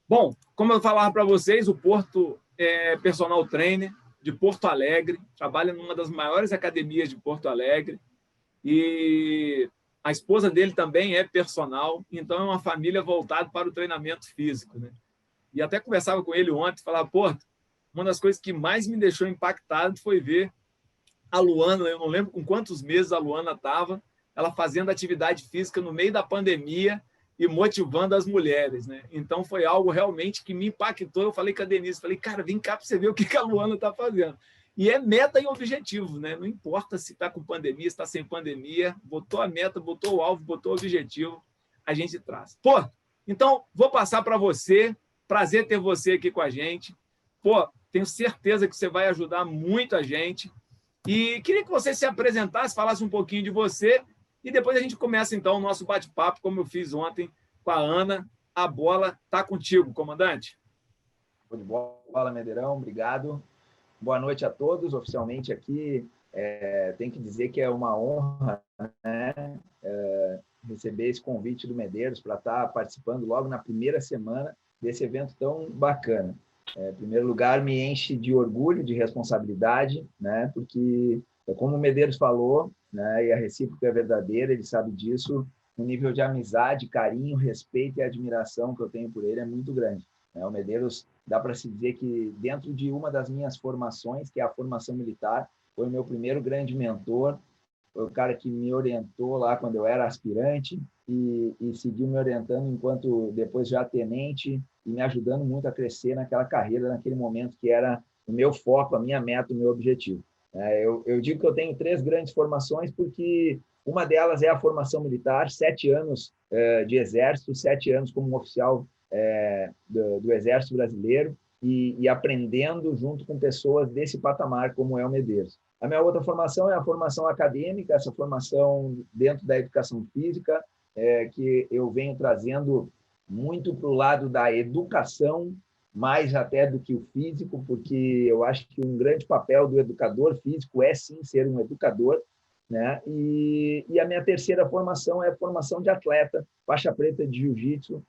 Bom, como eu falava para vocês, o Porto é personal trainer de Porto Alegre, trabalha numa das maiores academias de Porto Alegre e a esposa dele também é personal, então é uma família voltada para o treinamento físico, né? E até conversava com ele ontem, falava, Porto, uma das coisas que mais me deixou impactado foi ver a Luana, eu não lembro com quantos meses a Luana estava, ela fazendo atividade física no meio da pandemia e motivando as mulheres, né? Então foi algo realmente que me impactou. Eu falei com a Denise, falei, cara, vem cá para você ver o que a Luana está fazendo. E é meta e objetivo, né? Não importa se está com pandemia, se está sem pandemia, botou a meta, botou o alvo, botou o objetivo, a gente traz. Pô, então vou passar para você. Prazer ter você aqui com a gente. Pô, tenho certeza que você vai ajudar muito a gente. E queria que você se apresentasse, falasse um pouquinho de você e depois a gente começa, então, o nosso bate-papo, como eu fiz ontem com a Ana. A bola está contigo, comandante. Show de bola, Medeirão, obrigado. Boa noite a todos, oficialmente aqui. Tem que dizer que é uma honra, né, receber esse convite do Medeiros para estar participando logo na primeira semana desse evento tão bacana. Em primeiro lugar, me enche de orgulho, de responsabilidade, né, porque, como o Medeiros falou, né, e a recíproca é verdadeira, ele sabe disso, o nível de amizade, carinho, respeito e admiração que eu tenho por ele é muito grande. O Medeiros, dá para se dizer que dentro de uma das minhas formações, que é a formação militar, foi o meu primeiro grande mentor, foi o cara que me orientou lá quando eu era aspirante e seguiu me orientando enquanto depois já tenente e me ajudando muito a crescer naquela carreira, naquele momento que era o meu foco, a minha meta, o meu objetivo. Eu digo que eu tenho 3 grandes formações porque uma delas é a formação militar, 7 anos de exército, 7 anos como oficial do Exército Brasileiro e aprendendo junto com pessoas desse patamar, como é o Medeiros. A minha outra formação é a formação acadêmica, essa formação dentro da educação física, que eu venho trazendo muito para o lado da educação, mais até do que o físico, porque eu acho que um grande papel do educador físico é, sim, ser um educador, né? E a minha terceira formação é a formação de atleta, faixa preta de jiu-jitsu,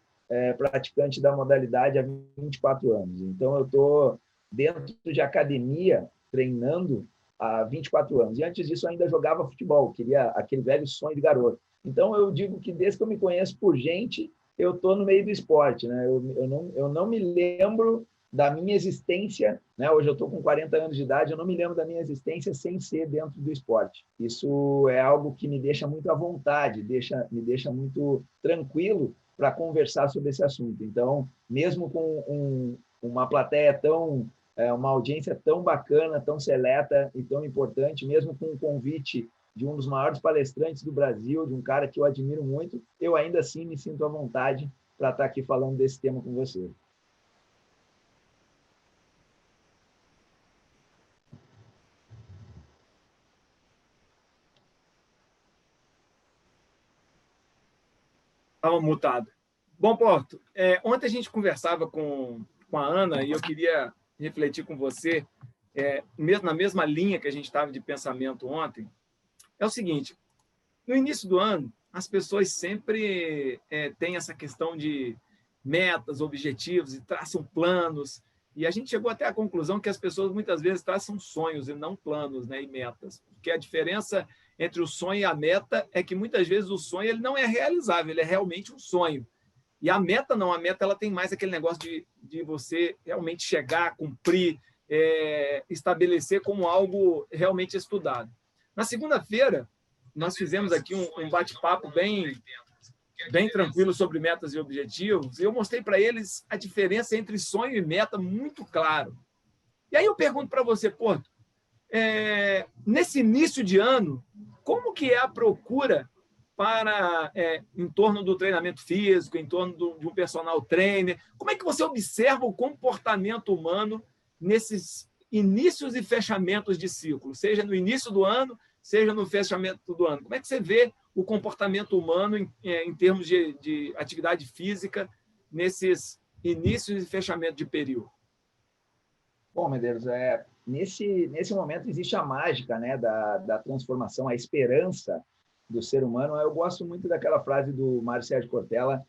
praticante da modalidade há 24 anos. Então, eu estou dentro de academia, treinando há 24 anos. E antes disso, eu ainda jogava futebol, queria aquele velho sonho de garoto. Então, eu digo que desde que eu me conheço por gente, eu estou no meio do esporte. Né? Eu não me lembro da minha existência, né? Hoje eu estou com 40 anos de idade, eu não me lembro da minha existência sem ser dentro do esporte. Isso é algo que me deixa muito à vontade, me deixa muito tranquilo para conversar sobre esse assunto. Então, mesmo com uma plateia uma audiência tão bacana, tão seleta e tão importante, mesmo com o convite de um dos maiores palestrantes do Brasil, de um cara que eu admiro muito, eu ainda assim me sinto à vontade para estar aqui falando desse tema com você. Estava mutado. Bom, Porto, ontem a gente conversava com a Ana e eu queria refletir com você, mesmo na mesma linha que a gente estava de pensamento ontem. É o seguinte, no início do ano, as pessoas sempre têm essa questão de metas, objetivos e traçam planos. E a gente chegou até à conclusão que as pessoas muitas vezes traçam sonhos e não planos, né, e metas. Porque a diferença entre o sonho e a meta é que muitas vezes o sonho ele não é realizável, ele é realmente um sonho. E a meta não, a meta ela tem mais aquele negócio de você realmente chegar, cumprir, estabelecer como algo realmente estudado. Na segunda-feira, nós fizemos aqui um bate-papo bem tranquilo sobre metas e objetivos, e eu mostrei para eles a diferença entre sonho e meta muito claro. E aí eu pergunto para você, Porto, nesse início de ano, como que é a procura em torno do treinamento físico, em torno de um personal trainer? Como é que você observa o comportamento humano nesses inícios e fechamentos de ciclo, seja no início do ano, seja no fechamento do ano? Como é que você vê o comportamento humano em termos de atividade física nesses inícios e fechamento de período? Bom, Medeiros, nesse momento existe a mágica, né, da transformação, a esperança do ser humano. Eu gosto muito daquela frase do Mário Sérgio Cortella,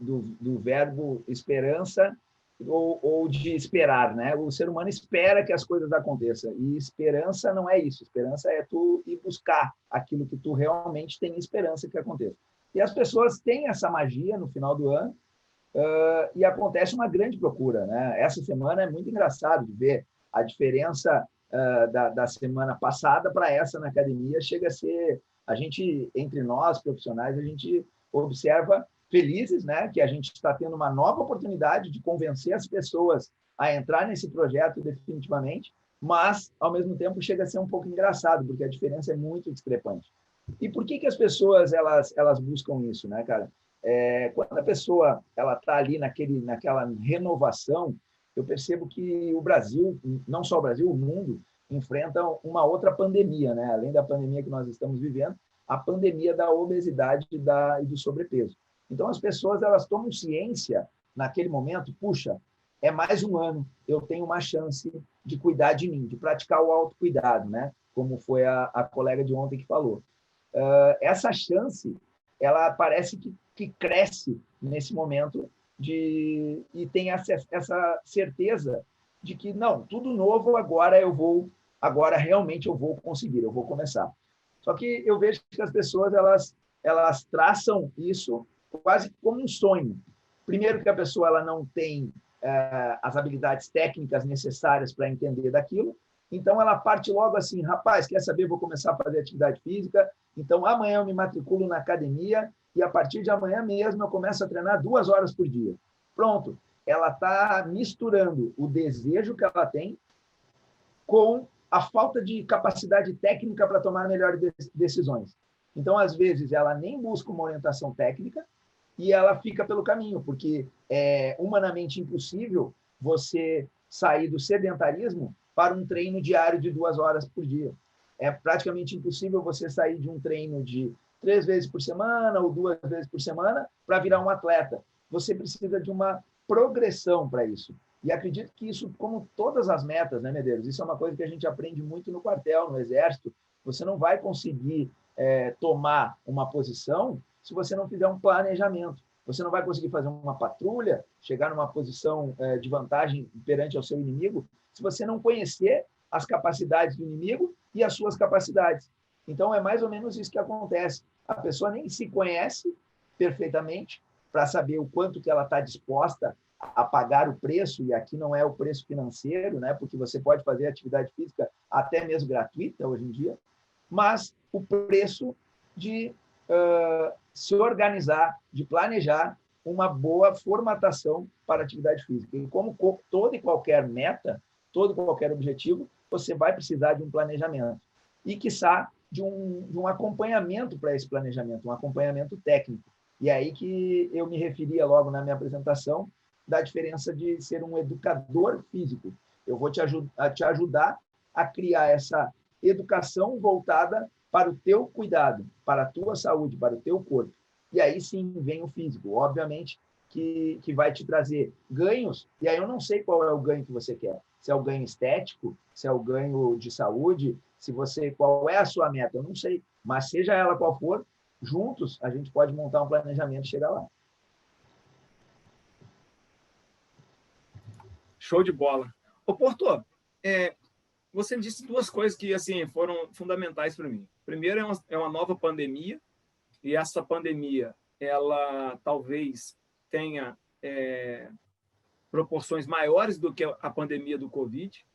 do verbo esperança ou de esperar, né? O ser humano espera que as coisas aconteçam, e esperança não é isso. Esperança é tu ir buscar aquilo que tu realmente tem esperança que aconteça. E as pessoas têm essa magia no final do ano, e acontece uma grande procura, né? Essa semana é muito engraçado de ver a diferença da semana passada para essa na academia. Chega a ser, a gente, entre nós profissionais, a gente observa felizes, né, que a gente está tendo uma nova oportunidade de convencer as pessoas a entrar nesse projeto definitivamente, mas, ao mesmo tempo, chega a ser um pouco engraçado, porque a diferença é muito discrepante. E por que as pessoas elas buscam isso, né, cara? Quando a pessoa ela está ali naquela renovação, eu percebo que o Brasil, não só o Brasil, o mundo, enfrenta uma outra pandemia, né? Além da pandemia que nós estamos vivendo, a pandemia da obesidade e do sobrepeso. Então, as pessoas elas tomam ciência naquele momento, puxa, é mais um ano, eu tenho uma chance de cuidar de mim, de praticar o autocuidado, né? Como foi a colega de ontem que falou. Essa chance, ela parece que cresce nesse momento e tem essa certeza de que, não, tudo novo, agora realmente eu vou conseguir, eu vou começar. Só que eu vejo que as pessoas elas traçam isso quase como um sonho. Primeiro que a pessoa ela não tem as habilidades técnicas necessárias para entender daquilo, então ela parte logo assim, rapaz, quer saber, vou começar a fazer atividade física, então amanhã eu me matriculo na academia e a partir de amanhã mesmo eu começo a treinar 2 horas por dia. Pronto, ela está misturando o desejo que ela tem com a falta de capacidade técnica para tomar melhores decisões. Então, às vezes, ela nem busca uma orientação técnica e ela fica pelo caminho, porque é humanamente impossível você sair do sedentarismo para um treino diário de 2 horas por dia. É praticamente impossível você sair de um treino de 3 vezes por semana ou 2 vezes por semana para virar um atleta. Você precisa de uma progressão para isso. E acredito que isso, como todas as metas, né, Medeiros? Isso é uma coisa que a gente aprende muito no quartel, no Exército. Você não vai conseguir tomar uma posição se você não fizer um planejamento. Você não vai conseguir fazer uma patrulha, chegar numa posição de vantagem perante ao seu inimigo, se você não conhecer as capacidades do inimigo e as suas capacidades. Então, é mais ou menos isso que acontece. A pessoa nem se conhece perfeitamente para saber o quanto que ela está disposta a pagar o preço, e aqui não é o preço financeiro, né, porque você pode fazer atividade física até mesmo gratuita hoje em dia, mas o preço de se organizar, de planejar uma boa formatação para a atividade física. E como toda e qualquer meta, todo e qualquer objetivo, você vai precisar de um planejamento. E, quiçá, de um acompanhamento para esse planejamento, um acompanhamento técnico. E é aí que eu me referia logo na minha apresentação da diferença de ser um educador físico. Eu vou te ajudar a criar essa educação voltada para o teu cuidado, para a tua saúde, para o teu corpo. E aí sim vem o físico, obviamente, que vai te trazer ganhos, e aí eu não sei qual é o ganho que você quer. Se é o ganho estético, se é o ganho de saúde, qual é a sua meta, eu não sei. Mas seja ela qual for, juntos a gente pode montar um planejamento e chegar lá. Show de bola. Ô, Porto, você disse 2 coisas que assim foram fundamentais para mim. Primeiro, é uma nova pandemia, e essa pandemia ela talvez tenha proporções maiores do que a pandemia do Covid.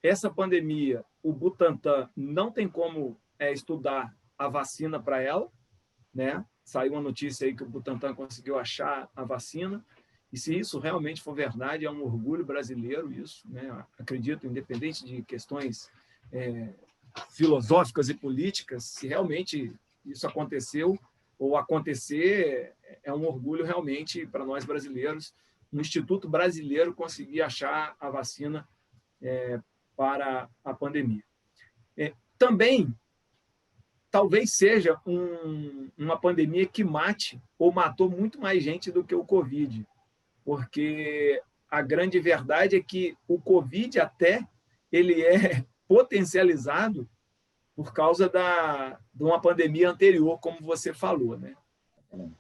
Essa pandemia, o Butantan não tem como estudar a vacina para ela, né? Saiu uma notícia aí que o Butantan conseguiu achar a vacina, e se isso realmente for verdade, é um orgulho brasileiro isso, né? Acredito, independente de questões filosóficas e políticas, se realmente isso aconteceu ou acontecer, é um orgulho realmente para nós brasileiros, um instituto brasileiro conseguir achar a vacina para a pandemia. Também, talvez seja uma pandemia que mate ou matou muito mais gente do que o Covid, porque a grande verdade é que o Covid até ele é potencializado por causa de uma pandemia anterior, como você falou, né?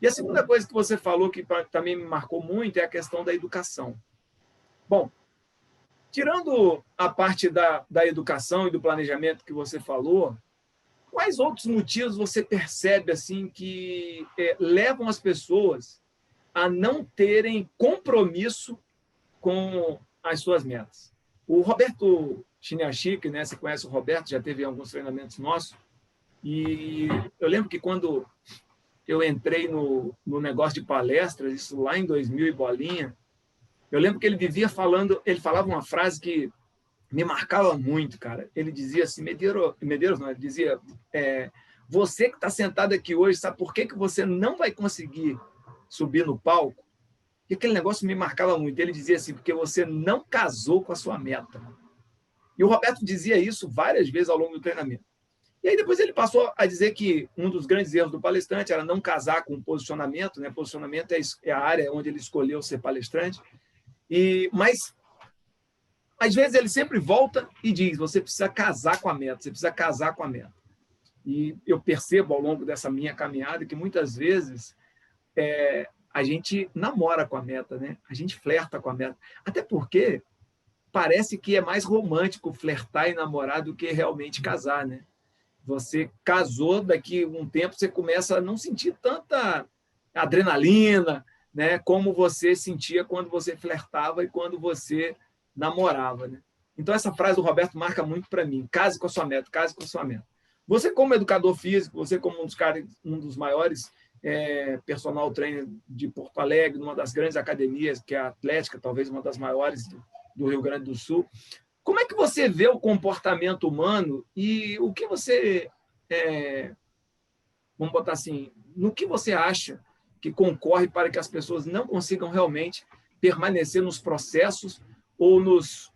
E a segunda coisa que você falou, que também me marcou muito, é a questão da educação. Bom, tirando a parte da educação e do planejamento que você falou, quais outros motivos você percebe assim que levam as pessoas a não terem compromisso com as suas metas? O Roberto Chiniachik, né? Você conhece o Roberto, já teve alguns treinamentos nossos, e eu lembro que quando eu entrei no negócio de palestras, isso lá em 2000 e bolinha, eu lembro que ele vivia falando, ele falava uma frase que me marcava muito, cara. Ele dizia assim, Medeiros não, ele dizia, você que está sentado aqui hoje, sabe por que você não vai conseguir subir no palco? E aquele negócio me marcava muito. Ele dizia assim, porque você não casou com a sua meta. E o Roberto dizia isso várias vezes ao longo do treinamento. E aí depois ele passou a dizer que um dos grandes erros do palestrante era não casar com o posicionamento, né? Posicionamento é a área onde ele escolheu ser palestrante. Mas às vezes ele sempre volta e diz, você precisa casar com a meta, você precisa casar com a meta. E eu percebo ao longo dessa minha caminhada que muitas vezes a gente namora com a meta, né? A gente flerta com a meta. Até porque parece que é mais romântico flertar e namorar do que realmente casar, né? Você casou, daqui a um tempo você começa a não sentir tanta adrenalina, né? Como você sentia quando você flertava e quando você namorava, né? Então, essa frase do Roberto marca muito para mim. Case com a sua meta, case com a sua meta. Você, como educador físico, você, como um dos maiores personal trainer de Porto Alegre, numa das grandes academias, que é a Atlética, talvez uma das maiores do Rio Grande do Sul, como é que você vê o comportamento humano e o que você, vamos botar assim, no que você acha que concorre para que as pessoas não consigam realmente permanecer nos processos ou nos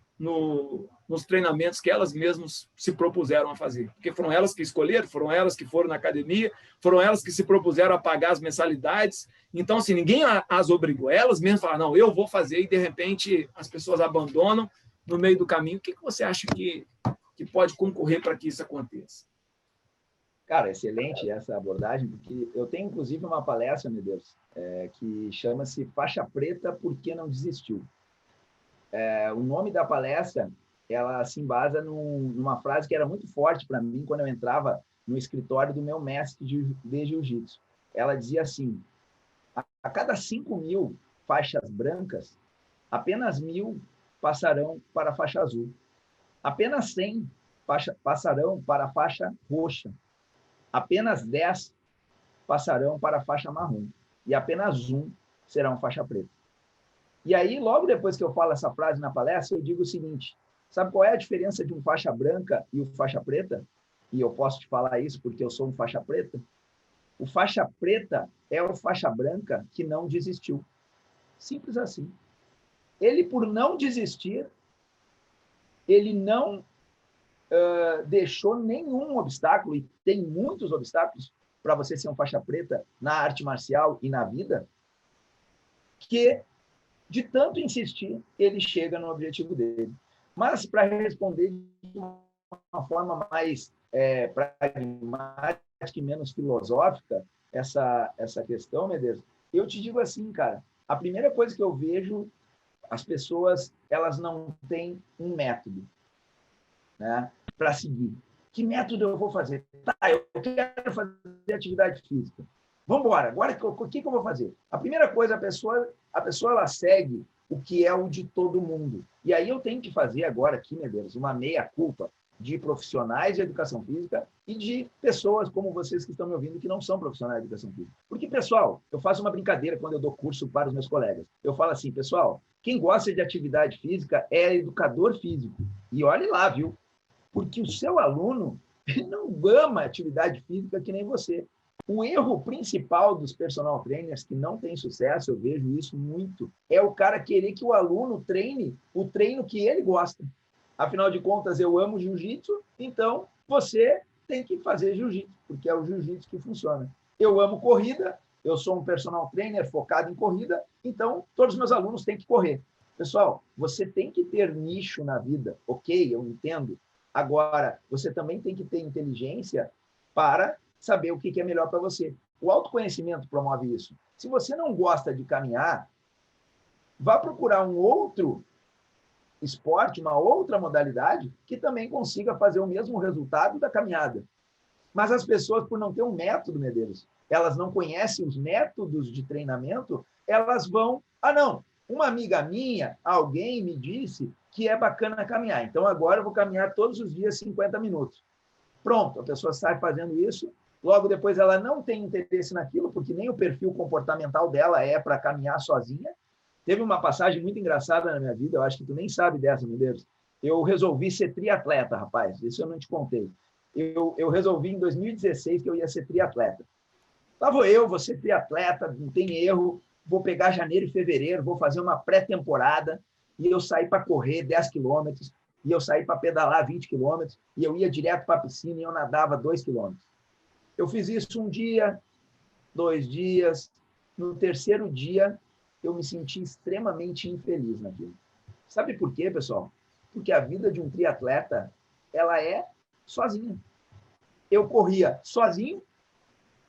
treinamentos que elas mesmas se propuseram a fazer? Porque foram elas que escolheram, foram elas que foram na academia, foram elas que se propuseram a pagar as mensalidades. Então, assim, ninguém as obrigou. Elas mesmas falaram, não, eu vou fazer, e de repente as pessoas abandonam no meio do caminho. O que você acha que pode concorrer para que isso aconteça? Cara, excelente essa abordagem, porque eu tenho, inclusive, uma palestra, meu Deus, que chama-se Faixa Preta, Por que Não Desistiu? O nome da palestra, ela se embasa numa frase que era muito forte para mim quando eu entrava no escritório do meu mestre de jiu-jitsu. Ela dizia assim, a cada 5.000 faixas brancas, apenas 1.000 passarão para a faixa azul. Apenas 100 passarão para a faixa roxa. Apenas 10 passarão para a faixa marrom. E apenas 1 serão faixa preta. E aí, logo depois que eu falo essa frase na palestra, eu digo o seguinte, sabe qual é a diferença de um faixa branca e o faixa preta? E eu posso te falar isso porque eu sou um faixa preta. O faixa preta é o faixa branca que não desistiu. Simples assim. Ele, por não desistir, ele não deixou nenhum obstáculo, e tem muitos obstáculos para você ser um faixa preta na arte marcial e na vida, que de tanto insistir, ele chega no objetivo dele. Mas, para responder de uma forma mais pragmática e menos filosófica essa questão, Medeiros, eu te digo assim, cara, a primeira coisa que eu vejo, as pessoas, elas não têm um método, né, para seguir. Que método eu vou fazer? Tá, eu quero fazer atividade física. Vamos embora. Agora, o que eu vou fazer? A primeira coisa, a pessoa ela segue o que é o de todo mundo. E aí eu tenho que fazer agora aqui, meu Deus, uma meia-culpa de profissionais de educação física e de pessoas como vocês que estão me ouvindo que não são profissionais de educação física. Porque, pessoal, eu faço uma brincadeira quando eu dou curso para os meus colegas. Eu falo assim, pessoal, quem gosta de atividade física é educador físico. E olhe lá, viu? Porque o seu aluno não ama atividade física que nem você. O erro principal dos personal trainers que não tem sucesso, eu vejo isso muito, é o cara querer que o aluno treine o treino que ele gosta. Afinal de contas, eu amo jiu-jitsu, então você tem que fazer jiu-jitsu, porque é o jiu-jitsu que funciona. Eu amo corrida, eu sou um personal trainer focado em corrida, então todos os meus alunos têm que correr. Pessoal, você tem que ter nicho na vida, ok, eu entendo. Agora, você também tem que ter inteligência para saber o que é melhor para você. O autoconhecimento promove isso. Se você não gosta de caminhar, vá procurar um outro esporte, uma outra modalidade que também consiga fazer o mesmo resultado da caminhada. Mas as pessoas, por não ter um método, Medeiros, elas não conhecem os métodos de treinamento, elas vão... Ah, não, uma amiga minha, alguém me disse que é bacana caminhar, então agora eu vou caminhar todos os dias 50 minutos. Pronto, a pessoa sai fazendo isso, logo depois ela não tem interesse naquilo, porque nem o perfil comportamental dela é para caminhar sozinha. Teve uma passagem muito engraçada na minha vida, eu acho que tu nem sabe dessa, meu Deus. Eu resolvi ser triatleta, rapaz, isso eu não te contei. Eu resolvi em 2016 que eu ia ser triatleta. Lá vou ser triatleta, não tem erro, vou pegar janeiro e fevereiro, vou fazer uma pré-temporada, e eu saí para correr 10 quilômetros, e eu saí para pedalar 20 quilômetros, e eu ia direto para a piscina e eu nadava 2 quilômetros. Eu fiz isso um dia, 2 dias, no terceiro dia, eu me senti extremamente infeliz naquilo. Sabe por quê, pessoal? Porque a vida de um triatleta, ela é sozinha. Eu corria sozinho.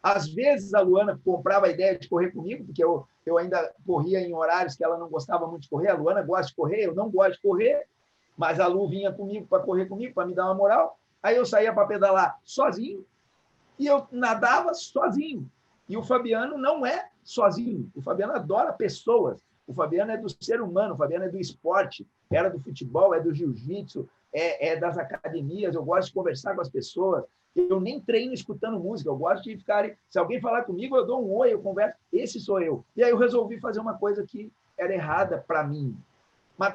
Às vezes a Luana comprava a ideia de correr comigo, porque eu ainda corria em horários que ela não gostava muito de correr. A Luana gosta de correr, eu não gosto de correr, mas a Lu vinha comigo para correr comigo, para me dar uma moral. Aí eu saía para pedalar sozinho e eu nadava sozinho. E o Fabiano não é sozinho. O Fabiano adora pessoas. O Fabiano é do ser humano, o Fabiano é do esporte, era do futebol, é do jiu-jitsu, é das academias. Eu gosto de conversar com as pessoas. Eu nem treino escutando música, eu gosto de ficar... Se alguém falar comigo, eu dou um oi, eu converso. Esse sou eu. E aí eu resolvi fazer uma coisa que era errada para mim. Mas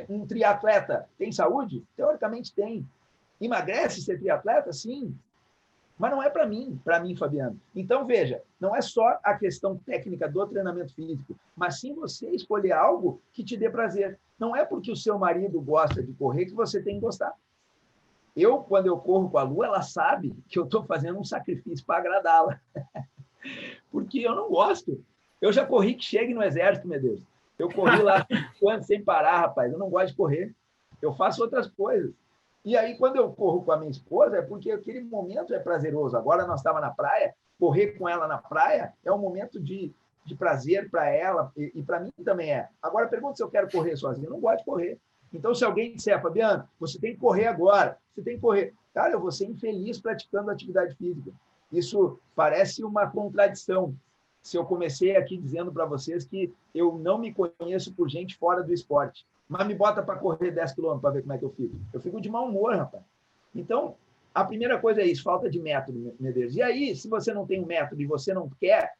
um triatleta tem saúde? Teoricamente tem. Emagrece ser triatleta? Sim. Mas não é para mim, Fabiano. Então, veja, não é só a questão técnica do treinamento físico, mas sim você escolher algo que te dê prazer. Não é porque o seu marido gosta de correr que você tem que gostar. Quando eu corro com a Lu, ela sabe que eu estou fazendo um sacrifício para agradá-la. Porque eu não gosto. Eu já corri que chegue no exército, meu Deus. Eu corri lá 5 anos sem parar, rapaz. Eu não gosto de correr. Eu faço outras coisas. E aí, quando eu corro com a minha esposa, é porque aquele momento é prazeroso. Agora nós estávamos na praia, correr com ela na praia é um momento de prazer para ela e para mim também é. Agora, pergunta se eu quero correr sozinho. Eu não gosto de correr. Então, se alguém disser, Fabiano, você tem que correr agora, você tem que correr. Cara, eu vou ser infeliz praticando atividade física. Isso parece uma contradição. Se eu comecei aqui dizendo para vocês que eu não me conheço por gente fora do esporte, mas me bota para correr 10 quilômetros para ver como é que eu fico. Eu fico de mau humor, rapaz. Então, a primeira coisa é isso, falta de método, Medeiros. E aí, se você não tem um método e você não quer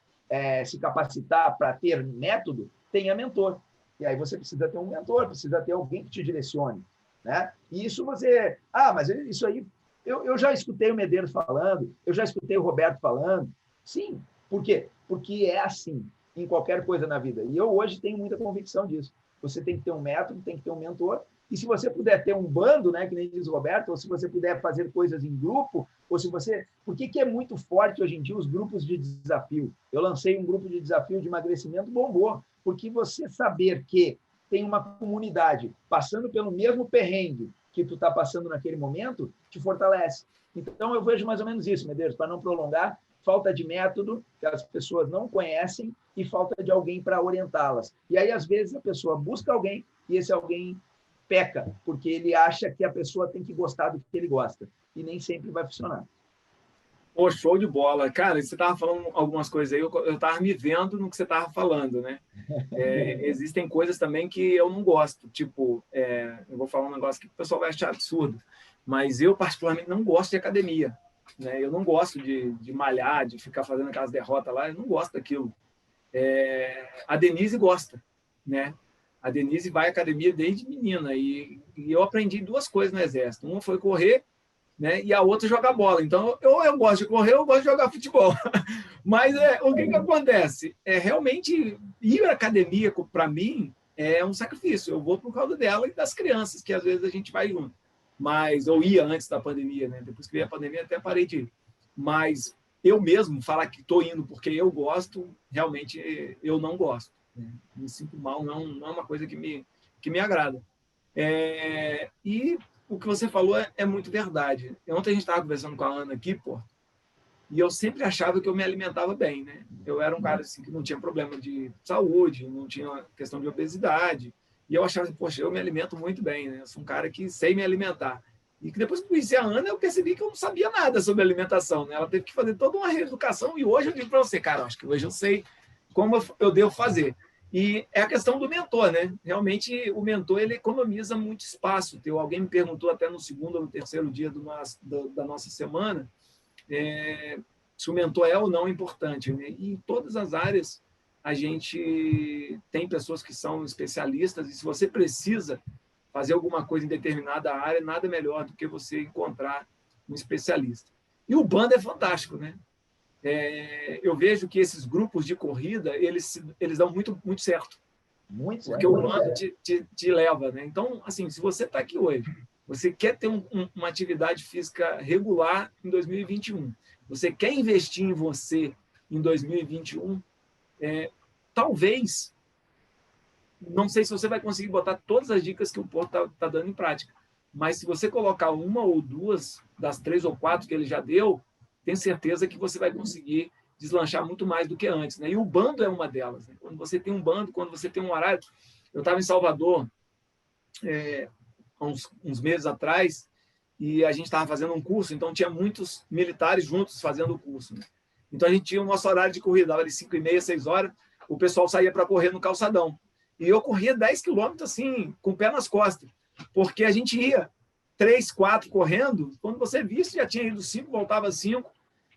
se capacitar para ter método, tenha mentor. E aí você precisa ter um mentor, precisa ter alguém que te direcione, né? E isso você... Ah, mas isso aí... Eu já escutei o Medeiros falando, eu já escutei o Roberto falando. Sim. Por quê? Porque é assim em qualquer coisa na vida. E eu hoje tenho muita convicção disso. Você tem que ter um método, tem que ter um mentor. E se você puder ter um bando, né, que nem diz o Roberto, ou se você puder fazer coisas em grupo, ou se você... Por que é muito forte hoje em dia os grupos de desafio? Eu lancei um grupo de desafio de emagrecimento, bombou. Porque você saber que tem uma comunidade passando pelo mesmo perrengue que tu está passando naquele momento, te fortalece. Então, eu vejo mais ou menos isso, Medeiros, para não prolongar, falta de método, que as pessoas não conhecem, e falta de alguém para orientá-las. E aí, às vezes, a pessoa busca alguém, e esse alguém peca, porque ele acha que a pessoa tem que gostar do que ele gosta, e nem sempre vai funcionar. Pô, show de bola. Cara, você estava falando algumas coisas aí, eu estava me vendo no que você estava falando, né? Existem coisas também que eu não gosto, tipo, eu vou falar um negócio que o pessoal vai achar absurdo, mas eu, particularmente, não gosto de academia, né? Eu não gosto de malhar, de ficar fazendo aquelas derrotas lá, eu não gosto daquilo. A Denise gosta, né? A Denise vai à academia desde menina, e eu aprendi 2 coisas no Exército. Uma foi correr, né? E a outra jogar bola. Então, eu gosto de correr, eu gosto de jogar futebol. Mas o que acontece? Realmente, ir à academia, para mim, é um sacrifício. Eu vou por causa dela e das crianças, que às vezes a gente vai junto. Mas eu ia antes da pandemia, né? Depois que veio a pandemia, até parei de ir. Mas eu mesmo falar que estou indo porque eu gosto, realmente eu não gosto, né? Me sinto mal, não é uma coisa que me agrada. E o que você falou é muito verdade. Ontem a gente estava conversando com a Ana aqui, pô, E eu sempre achava que eu me alimentava bem, né? Eu era um cara assim, que não tinha problema de saúde, não tinha questão de obesidade. E eu achava, poxa, eu me alimento muito bem, né? Eu sou um cara que sei me alimentar. E que depois que conheci a Ana, eu percebi que eu não sabia nada sobre alimentação, né? Ela teve que fazer toda uma reeducação. E hoje eu digo para você, cara, acho que hoje eu sei como eu devo fazer. E é a questão do mentor, né? Realmente, o mentor ele economiza muito espaço. Alguém me perguntou até no segundo ou no terceiro dia da nossa semana se o mentor é ou não importante, né? E em todas as áreas, a gente tem pessoas que são especialistas, e se você precisa fazer alguma coisa em determinada área, nada melhor do que você encontrar um especialista. E o bando é fantástico, né? Eu vejo que esses grupos de corrida, eles dão muito certo. Muito Porque certo. o bando te leva, né? Então, assim, se você está aqui hoje, você quer ter uma atividade física regular em 2021, você quer investir em você em 2021, talvez, não sei se você vai conseguir botar todas as dicas que o Porto está dando em prática, mas se você colocar uma ou duas das 3 ou 4 que ele já deu, tenho certeza que você vai conseguir deslanchar muito mais do que antes, né? E o bando é uma delas, né? Quando você tem um bando, quando você tem um horário. Eu estava em Salvador há uns meses atrás e a gente estava fazendo um curso, então tinha muitos militares juntos fazendo o curso, né? Então a gente tinha o nosso horário de corrida, dava de 5h30, 6 horas, o pessoal saía para correr no calçadão. E eu corria 10 quilômetros assim, com o pé nas costas, porque a gente ia 3, 4 correndo, quando você via, você já tinha ido 5, voltava 5,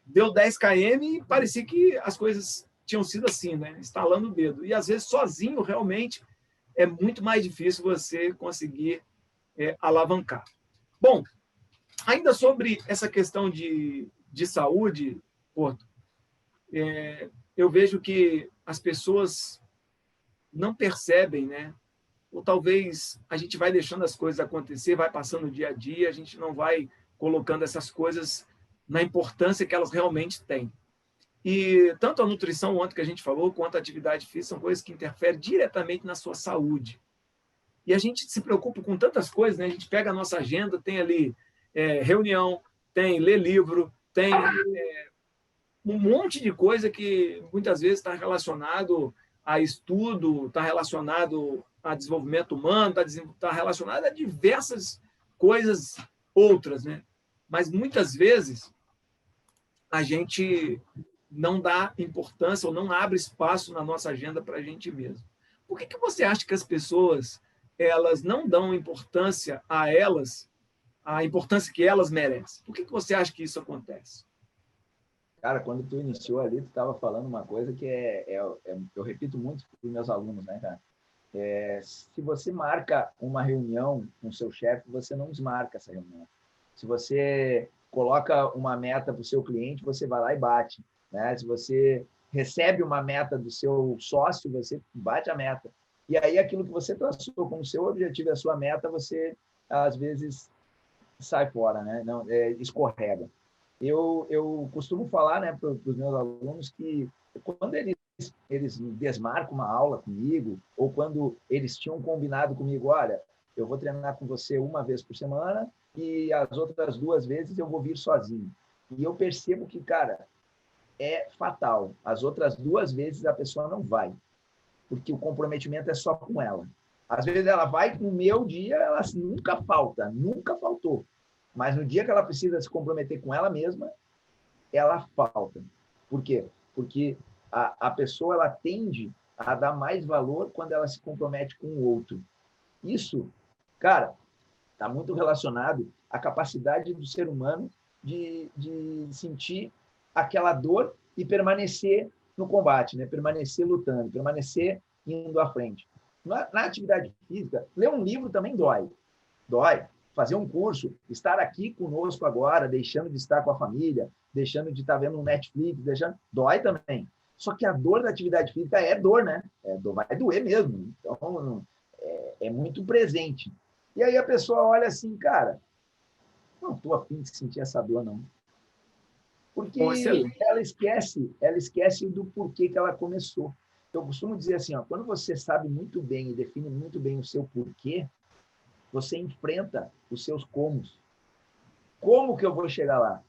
deu 10 km e parecia que as coisas tinham sido assim, né? Estalando o dedo. E às vezes sozinho, realmente, é muito mais difícil você conseguir alavancar. Bom, ainda sobre essa questão de saúde, Porto, eu vejo que as pessoas não percebem, né? Ou talvez a gente vai deixando as coisas acontecer, vai passando o dia a dia, a gente não vai colocando essas coisas na importância que elas realmente têm. E tanto a nutrição, ontem que a gente falou, quanto a atividade física, são coisas que interferem diretamente na sua saúde. E a gente se preocupa com tantas coisas, né? A gente pega a nossa agenda, tem ali reunião, tem ler livro, tem um monte de coisa que muitas vezes está relacionado a estudo, está relacionado a desenvolvimento humano, está relacionado a diversas coisas outras, né? Mas muitas vezes a gente não dá importância ou não abre espaço na nossa agenda para a gente mesmo. Por que você acha que as pessoas elas não dão importância a elas, a importância que elas merecem? Por que você acha que isso acontece? Cara, quando tu iniciou ali, tu estava falando uma coisa que eu repito muito para os meus alunos, né, cara? Se você marca uma reunião com o seu chefe, você não desmarca essa reunião. Se você coloca uma meta para o seu cliente, você vai lá e bate, né? Se você recebe uma meta do seu sócio, você bate a meta. E aí, aquilo que você traçou como seu objetivo e a sua meta, você, às vezes, sai fora, né? Não, escorrega. Eu costumo falar, né, para os meus alunos que quando eles desmarcam uma aula comigo, ou quando eles tinham combinado comigo, olha, eu vou treinar com você uma vez por semana e as outras 2 vezes eu vou vir sozinho. E eu percebo que, cara, é fatal. As outras 2 vezes a pessoa não vai, porque o comprometimento é só com ela. Às vezes ela vai no meu dia, ela nunca falta, nunca faltou. Mas no dia que ela precisa se comprometer com ela mesma, ela falta. Por quê? Porque a pessoa ela tende a dar mais valor quando ela se compromete com o outro. Isso, cara, está muito relacionado à capacidade do ser humano de sentir aquela dor e permanecer no combate, né? Permanecer lutando, permanecer indo à frente. Na atividade física, ler um livro também dói. Dói. Fazer um curso, estar aqui conosco agora, deixando de estar com a família, deixando de estar vendo um Netflix, dói também. Só que a dor da atividade física é dor, né? Vai doer mesmo. Então, é muito presente. E aí a pessoa olha assim, cara, não estou afim de sentir essa dor, não. Bom, Porque excelente. ela esquece do porquê que ela começou. Eu costumo dizer assim, ó, quando você sabe muito bem e define muito bem o seu porquê, você enfrenta os seus comos. Como que eu vou chegar lá?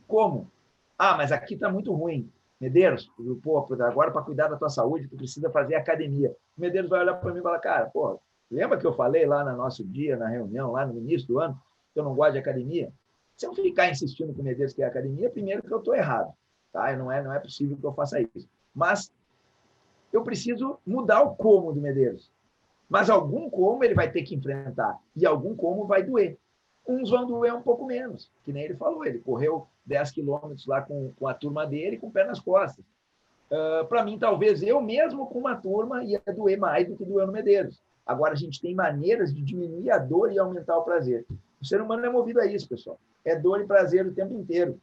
Como? Ah, mas aqui está muito ruim. Medeiros, pô, agora para cuidar da tua saúde, tu precisa fazer academia. O Medeiros vai olhar para mim e falar, cara, pô, lembra que eu falei lá no nosso dia, na reunião, lá no início do ano, que eu não gosto de academia? Se eu ficar insistindo com o Medeiros que é academia, primeiro que eu estou errado. Tá? E não é possível que eu faça isso. Mas eu preciso mudar o como do Medeiros. Mas algum como ele vai ter que enfrentar. E algum como vai doer. Uns vão doer um pouco menos, que nem ele falou. Ele correu 10 quilômetros lá com a turma dele com o pé nas costas. Para mim, talvez eu mesmo com uma turma ia doer mais do que doeu no Medeiros. Agora, a gente tem maneiras de diminuir a dor e aumentar o prazer. O ser humano é movido a isso, pessoal. É dor e prazer o tempo inteiro.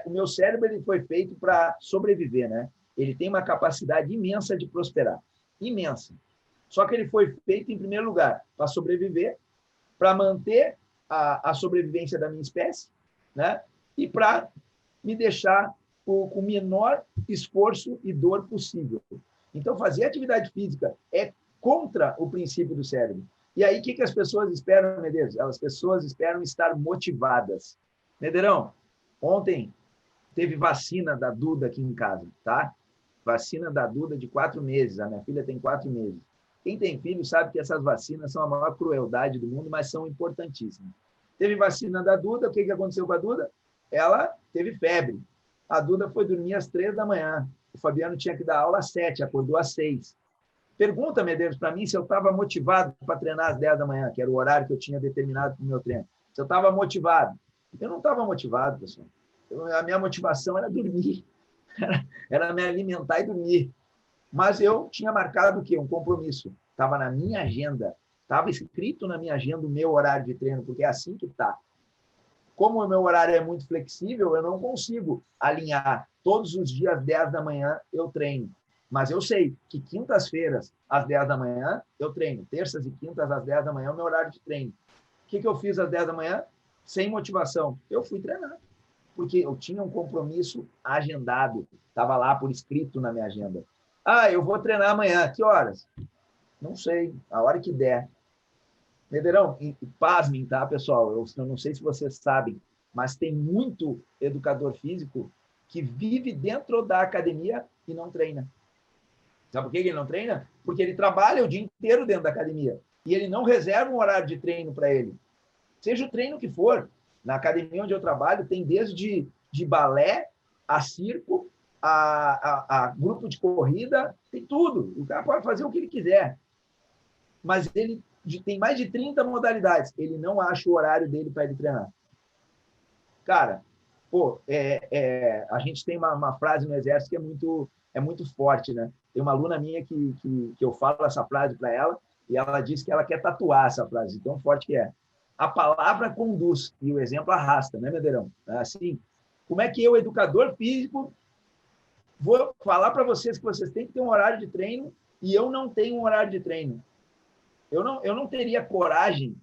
O meu cérebro ele foi feito para sobreviver, né? Ele tem uma capacidade imensa de prosperar. Imensa. Só que ele foi feito, em primeiro lugar, para sobreviver, para manter a sobrevivência da minha espécie, né? E para me deixar com o menor esforço e dor possível. Então, fazer atividade física é contra o princípio do cérebro. E aí, o que as pessoas esperam, Medeiros? As pessoas esperam estar motivadas. Medeirão, ontem teve vacina da Duda aqui em casa, tá? Vacina da Duda de 4 meses. A minha filha tem 4 meses. Quem tem filho sabe que essas vacinas são a maior crueldade do mundo, mas são importantíssimas. Teve vacina da Duda, o que aconteceu com a Duda? Ela teve febre. A Duda foi dormir às 3 da manhã. O Fabiano tinha que dar aula às 7, acordou às 6. Pergunta, Medeiros, para mim se eu estava motivado para treinar às 10 da manhã, que era o horário que eu tinha determinado para o meu treino. Se eu estava motivado. Eu não estava motivado, pessoal. A minha motivação era dormir. Era me alimentar e dormir. Mas eu tinha marcado o quê? Um compromisso. Estava na minha agenda. Estava escrito na minha agenda o meu horário de treino, porque é assim que está. Como o meu horário é muito flexível, eu não consigo alinhar. Todos os dias, às 10 da manhã, eu treino. Mas eu sei que quintas-feiras, às 10 da manhã, eu treino. Terças e quintas, às 10 da manhã, é o meu horário de treino. O que eu fiz às 10 da manhã? Sem motivação. Eu fui treinar. Porque eu tinha um compromisso agendado. Estava lá por escrito na minha agenda. Ah, eu vou treinar amanhã. Que horas? Não sei. A hora que der. Medeirão, e pasmem, tá, pessoal? Eu não sei se vocês sabem, mas tem muito educador físico que vive dentro da academia e não treina. Sabe por que ele não treina? Porque ele trabalha o dia inteiro dentro da academia e ele não reserva um horário de treino para ele. Seja o treino que for. Na academia onde eu trabalho, tem desde de balé a circo, a grupo de corrida, tem tudo. O cara pode fazer o que ele quiser. Mas ele tem mais de 30 modalidades. Ele não acha o horário dele para ele treinar. Cara, pô, a gente tem uma frase no Exército que é muito forte, né? Tem uma aluna minha que eu falo essa frase para ela e ela diz que ela quer tatuar essa frase, tão forte que é. A palavra conduz e o exemplo arrasta, né, Medeirão? Assim, como é que eu, educador físico, vou falar para vocês que vocês têm que ter um horário de treino e eu não tenho um horário de treino? Eu não teria coragem,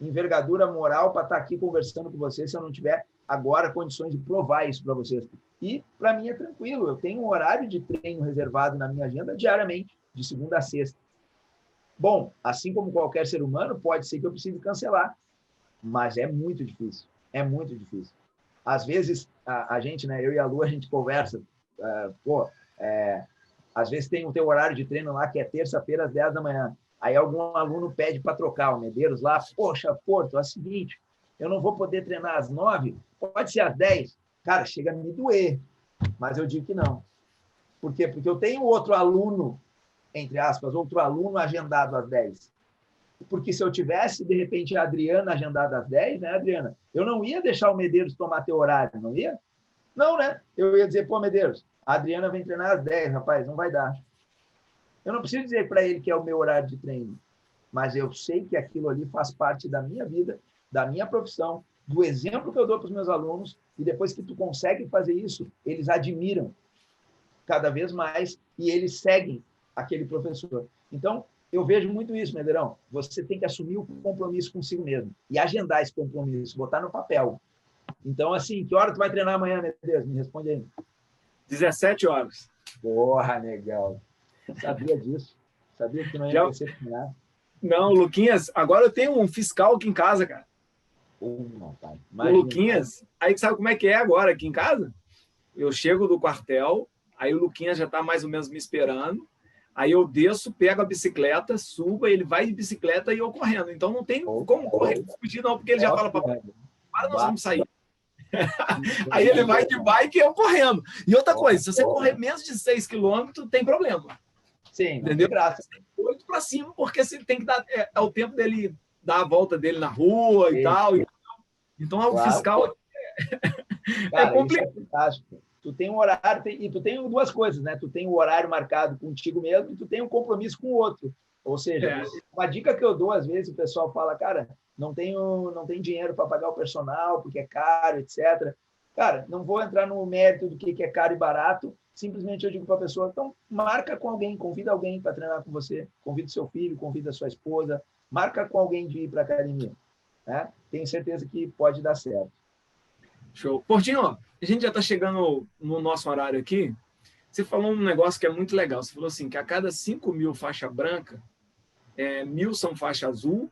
envergadura moral para estar aqui conversando com vocês se eu não tiver agora condições de provar isso para vocês. E, para mim, é tranquilo. Eu tenho um horário de treino reservado na minha agenda diariamente, de segunda a sexta. Bom, assim como qualquer ser humano, pode ser que eu precise cancelar, mas é muito difícil. É muito difícil. Às vezes, a gente, né, eu e a Lu, a gente conversa. Às vezes tem o teu horário de treino lá, que é terça-feira às 10 da manhã. Aí algum aluno pede para trocar o Medeiros lá. Poxa, Porto, é o seguinte, eu não vou poder treinar às 9, pode ser às 10. Cara, chega a me doer, mas eu digo que não. Por quê? Porque eu tenho outro aluno, entre aspas, outro aluno agendado às 10. Porque se eu tivesse, de repente, a Adriana agendada às 10, né, Adriana? Eu não ia deixar o Medeiros tomar teu horário, não ia? Não, né? Eu ia dizer, pô, Medeiros, a Adriana vem treinar às 10, rapaz, não vai dar. Eu não preciso dizer para ele que é o meu horário de treino, mas eu sei que aquilo ali faz parte da minha vida, da minha profissão, do exemplo que eu dou para os meus alunos, e depois que tu consegue fazer isso, eles admiram cada vez mais e eles seguem aquele professor. Então, eu vejo muito isso, Medeirão. Você tem que assumir o compromisso consigo mesmo e agendar esse compromisso, botar no papel. Então, assim, que hora tu vai treinar amanhã, Medeiros? Me responde aí. 17 horas. Porra, legal. Sabia disso. Sabia que não ia decepcionar. Não, Luquinhas, agora eu tenho um fiscal aqui em casa, cara. Pai. O Luquinhas, aí sabe como é que é agora aqui em casa? Eu chego do quartel, aí o Luquinhas já está mais ou menos me esperando, aí eu desço, pego a bicicleta, subo, ele vai de bicicleta e eu correndo. Então não tem como correr, fugir não, porque ele já fala, papai, para, nós vamos sair. Aí ele vai de bike e eu correndo. E outra coisa, se você correr menos de 6 quilômetros, tem problema. Sim, entendeu? Graça. 8 para cima, porque você tem que dar é o tempo dele dar a volta dele na rua e tal. Então, o fiscal Cara, complicado. Isso é fantástico. Tu tem um horário, e tu tem duas coisas, né? Tu tem o horário marcado contigo mesmo e tu tem um compromisso com o outro. Ou seja, uma dica que eu dou, às vezes, o pessoal fala, cara, não tenho dinheiro para pagar o personal, porque é caro, etc. Cara, não vou entrar no mérito do que é caro e barato, simplesmente eu digo para a pessoa, então, marca com alguém, convida alguém para treinar com você, convida seu filho, convida sua esposa, marca com alguém de ir para a academia. Né? Tenho certeza que pode dar certo. Show. Portinho, ó, a gente já está chegando no nosso horário aqui. Você falou um negócio que é muito legal. Você falou assim, que a cada 5.000 faixa branca, 1.000 são faixa azul,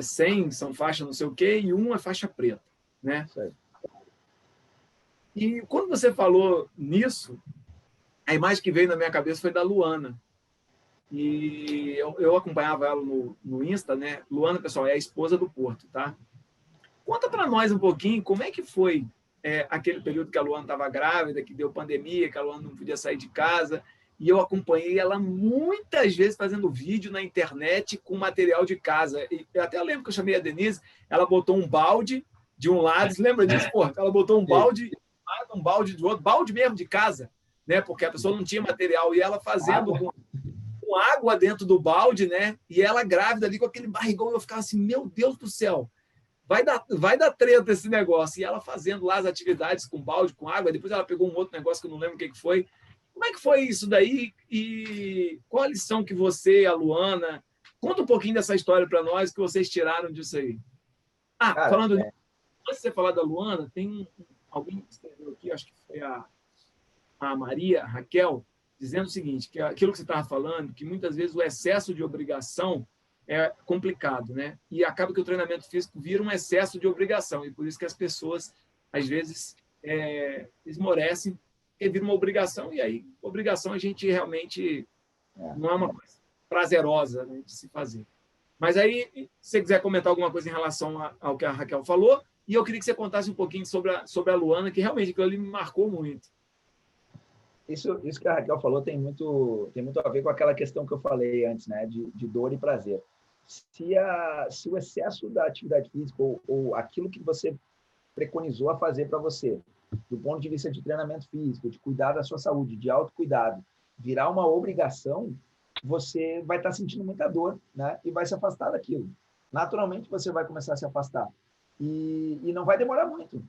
100 são faixa não sei o quê, e 1 é faixa preta. Né? Certo. E quando você falou nisso, a imagem que veio na minha cabeça foi da Luana. E eu acompanhava ela no Insta, né? Luana, pessoal, é a esposa do Porto, tá? Conta para nós um pouquinho como é que foi aquele período que a Luana estava grávida, que deu pandemia, que a Luana não podia sair de casa, e eu acompanhei ela muitas vezes fazendo vídeo na internet com material de casa. E eu até lembro que eu chamei a Denise, ela botou um balde de um lado, você lembra disso, Porto? Ela botou um balde do outro, balde mesmo de casa, né? Porque a pessoa não tinha material, e ela fazendo com água dentro do balde, né? E ela grávida ali com aquele barrigão, e eu ficava assim, meu Deus do céu, vai dar treta esse negócio. E ela fazendo lá as atividades com balde, com água, depois ela pegou um outro negócio que eu não lembro o que foi. Como é que foi isso daí? E qual a lição que você, a Luana, conta um pouquinho dessa história para nós, que vocês tiraram disso aí. Cara, falando antes de você falar da Luana, tem alguém que escreveu aqui, acho que foi a Maria, a Raquel, dizendo o seguinte, que aquilo que você estava falando, que muitas vezes o excesso de obrigação é complicado, né? E acaba que o treinamento físico vira um excesso de obrigação, e por isso que as pessoas, às vezes, esmorecem, porque vira uma obrigação, e aí, obrigação a gente realmente não é uma coisa prazerosa, né, de se fazer. Mas aí, se você quiser comentar alguma coisa em relação ao que a Raquel falou, e eu queria que você contasse um pouquinho sobre a Luana, que realmente aquilo ali me marcou muito. Isso que a Raquel falou tem muito a ver com aquela questão que eu falei antes, né, de dor e prazer. Se o excesso da atividade física ou aquilo que você preconizou a fazer para você, do ponto de vista de treinamento físico, de cuidar da sua saúde, de autocuidado, virar uma obrigação, você vai estar sentindo muita dor, né, e vai se afastar daquilo. Naturalmente, você vai começar a se afastar. E não vai demorar muito.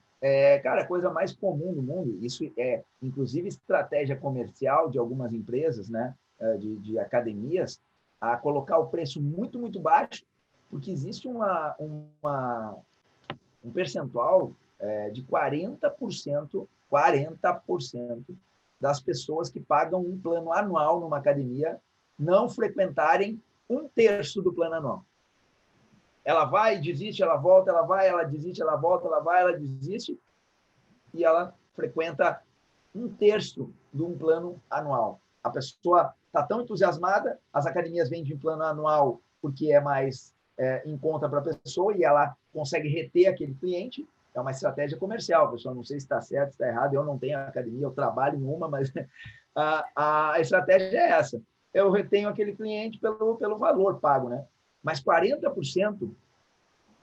Cara, a coisa mais comum no mundo, isso é, inclusive, estratégia comercial de algumas empresas, né, de academias, a colocar o preço muito, muito baixo, porque existe um percentual de 40% das pessoas que pagam um plano anual numa academia não frequentarem 1/3 do plano anual. Ela vai, desiste, ela volta, ela vai, ela desiste, ela volta, ela vai, ela desiste, e ela frequenta 1/3 de um plano anual. A pessoa está tão entusiasmada, as academias vendem plano anual porque é mais em conta para a pessoa e ela consegue reter aquele cliente. É uma estratégia comercial, pessoal. Não sei se está certo, se está errado. Eu não tenho academia, eu trabalho em uma, mas a estratégia é essa. Eu retenho aquele cliente pelo valor pago, né? Mas 40%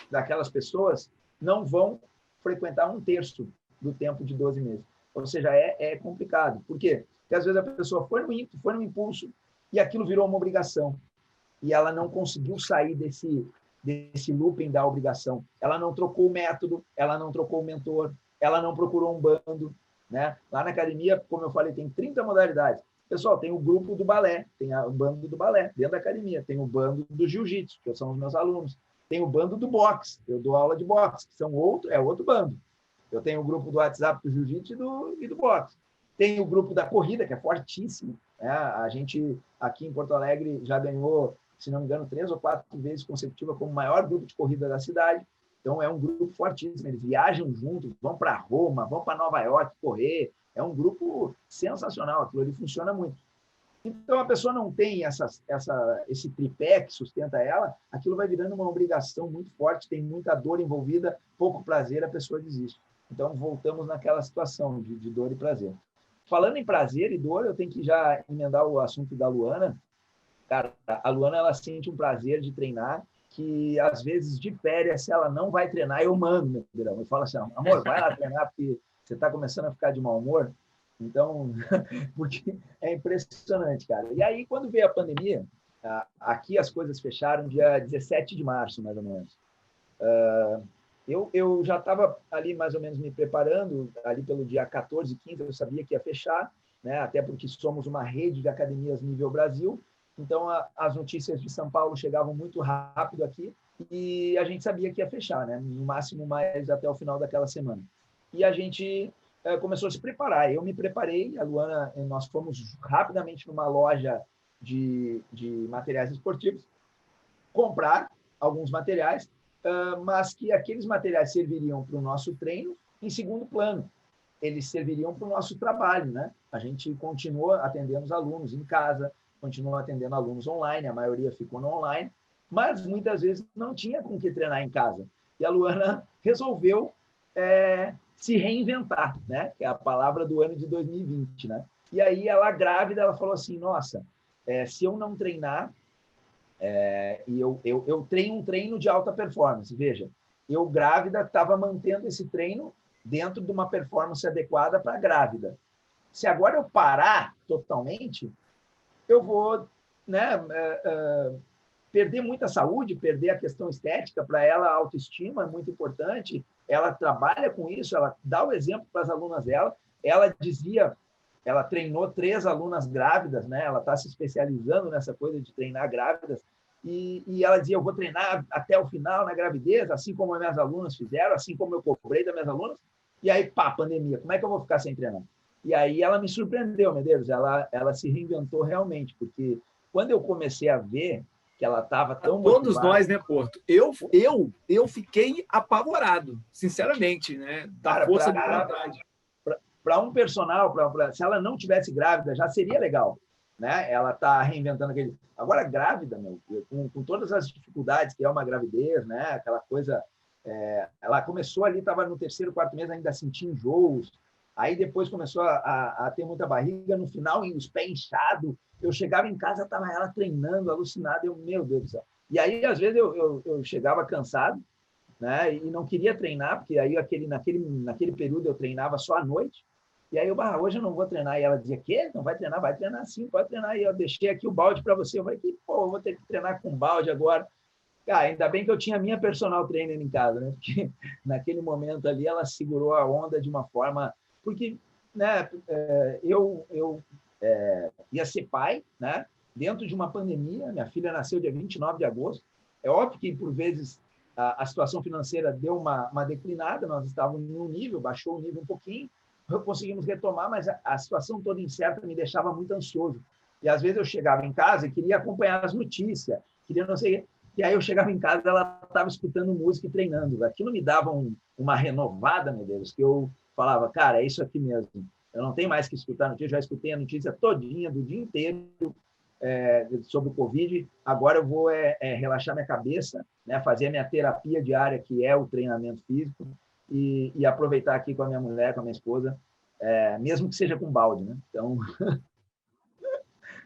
daquelas pessoas não vão frequentar 1/3 do tempo de 12 meses. Ou seja, é complicado. Por quê? Porque às vezes a pessoa foi no impulso e aquilo virou uma obrigação. E ela não conseguiu sair desse looping da obrigação. Ela não trocou o método, ela não trocou o mentor, ela não procurou um bando. Né? Lá na academia, como eu falei, tem 30 modalidades. Pessoal, tem o grupo do balé, tem o bando do balé dentro da academia, tem o bando do jiu-jitsu, que são os meus alunos, tem o bando do boxe, eu dou aula de boxe, que é outro bando. Eu tenho o grupo do WhatsApp do jiu-jitsu e do boxe. Tem o grupo da corrida, que é fortíssimo. Né? A gente, aqui em Porto Alegre, já ganhou, se não me engano, 3 ou 4 vezes consecutivas como o maior grupo de corrida da cidade. Então, é um grupo fortíssimo. Eles viajam juntos, vão para Roma, vão para Nova York correr. É um grupo sensacional. Aquilo ali funciona muito. Então, a pessoa não tem esse tripé que sustenta ela, aquilo vai virando uma obrigação muito forte, tem muita dor envolvida, pouco prazer, a pessoa desiste. Então, voltamos naquela situação de dor e prazer. Falando em prazer e dor, eu tenho que já emendar o assunto da Luana. Cara, a Luana, ela sente um prazer de treinar, que às vezes de férias, se ela não vai treinar, eu mando, eu falo assim, amor, vai lá treinar, porque você está começando a ficar de mau humor. Então, porque é impressionante, cara. E aí, quando veio a pandemia, aqui as coisas fecharam dia 17 de março, mais ou menos. Eu já estava ali mais ou menos me preparando, ali pelo dia 14, 15, eu sabia que ia fechar, né? Até porque somos uma rede de academias nível Brasil, então as notícias de São Paulo chegavam muito rápido aqui e a gente sabia que ia fechar, né? No máximo mais até o final daquela semana. E a gente começou a se preparar. Eu me preparei, a Luana, nós fomos rapidamente numa loja de materiais esportivos comprar alguns materiais, mas que aqueles materiais serviriam para o nosso treino em segundo plano. Eles serviriam para o nosso trabalho, né? A gente continua atendendo os alunos em casa, continua atendendo alunos online, a maioria ficou no online, mas muitas vezes não tinha com que treinar em casa. E a Luana resolveu se reinventar, né? Que é a palavra do ano de 2020, né? E aí ela grávida, ela falou assim, nossa, se eu não treinar, e eu treino um treino de alta performance, veja, eu grávida estava mantendo esse treino dentro de uma performance adequada para grávida. Se agora eu parar totalmente, eu vou, né, perder muita saúde, perder a questão estética. Para ela, a autoestima é muito importante, ela trabalha com isso, ela dá o exemplo para as alunas dela. Ela dizia, ela treinou 3 alunas grávidas, né? Ela está se especializando nessa coisa de treinar grávidas, e ela dizia, eu vou treinar até o final na gravidez, assim como as minhas alunas fizeram, assim como eu cobrei das minhas alunas, e aí, pá, pandemia, como é que eu vou ficar sem treinar? E aí ela me surpreendeu, Medeiros, ela se reinventou realmente, porque quando eu comecei a ver que ela estava tão todos motivada... nós, né, Porto? Eu fiquei apavorado, sinceramente, né, da cara, força de vontade. Para um personal, se ela não tivesse grávida, já seria legal, né? Ela está reinventando aquele... Agora, grávida, meu, com todas as dificuldades que é uma gravidez, né? Aquela coisa... ela começou ali, estava no 3º, 4º mês, ainda sentia enjoos, aí depois começou a ter muita barriga, no final, os pés inchados. Eu chegava em casa, estava ela treinando, alucinada, meu Deus do céu. E aí, às vezes, eu chegava cansado, né? E não queria treinar, porque aí naquele período eu treinava só à noite, e aí hoje eu não vou treinar. E ela dizia, quê? Não vai treinar? Vai treinar sim, pode treinar. E eu deixei aqui o balde para você. Eu falei, pô, eu vou ter que treinar com balde agora. Cara, ainda bem que eu tinha minha personal trainer em casa, né? Porque naquele momento ali ela segurou a onda de uma forma... Porque, né, eu ia ser pai, né? Dentro de uma pandemia, minha filha nasceu dia 29 de agosto. É óbvio que, por vezes, a situação financeira deu uma declinada, nós estávamos em um nível, baixou o nível um pouquinho, conseguimos retomar, mas a situação toda incerta me deixava muito ansioso. E, às vezes, eu chegava em casa e queria acompanhar as notícias, queria não sei... E aí eu chegava em casa, ela estava escutando música e treinando. Aquilo me dava uma renovada, meu Deus, que eu falava, cara, é isso aqui mesmo. Eu não tenho mais que escutar notícia, já escutei a notícia todinha, do dia inteiro, sobre o Covid. Agora eu vou relaxar minha cabeça, né, fazer a minha terapia diária, que é o treinamento físico, e aproveitar aqui com a minha mulher, com a minha esposa, mesmo que seja com balde, né? Então...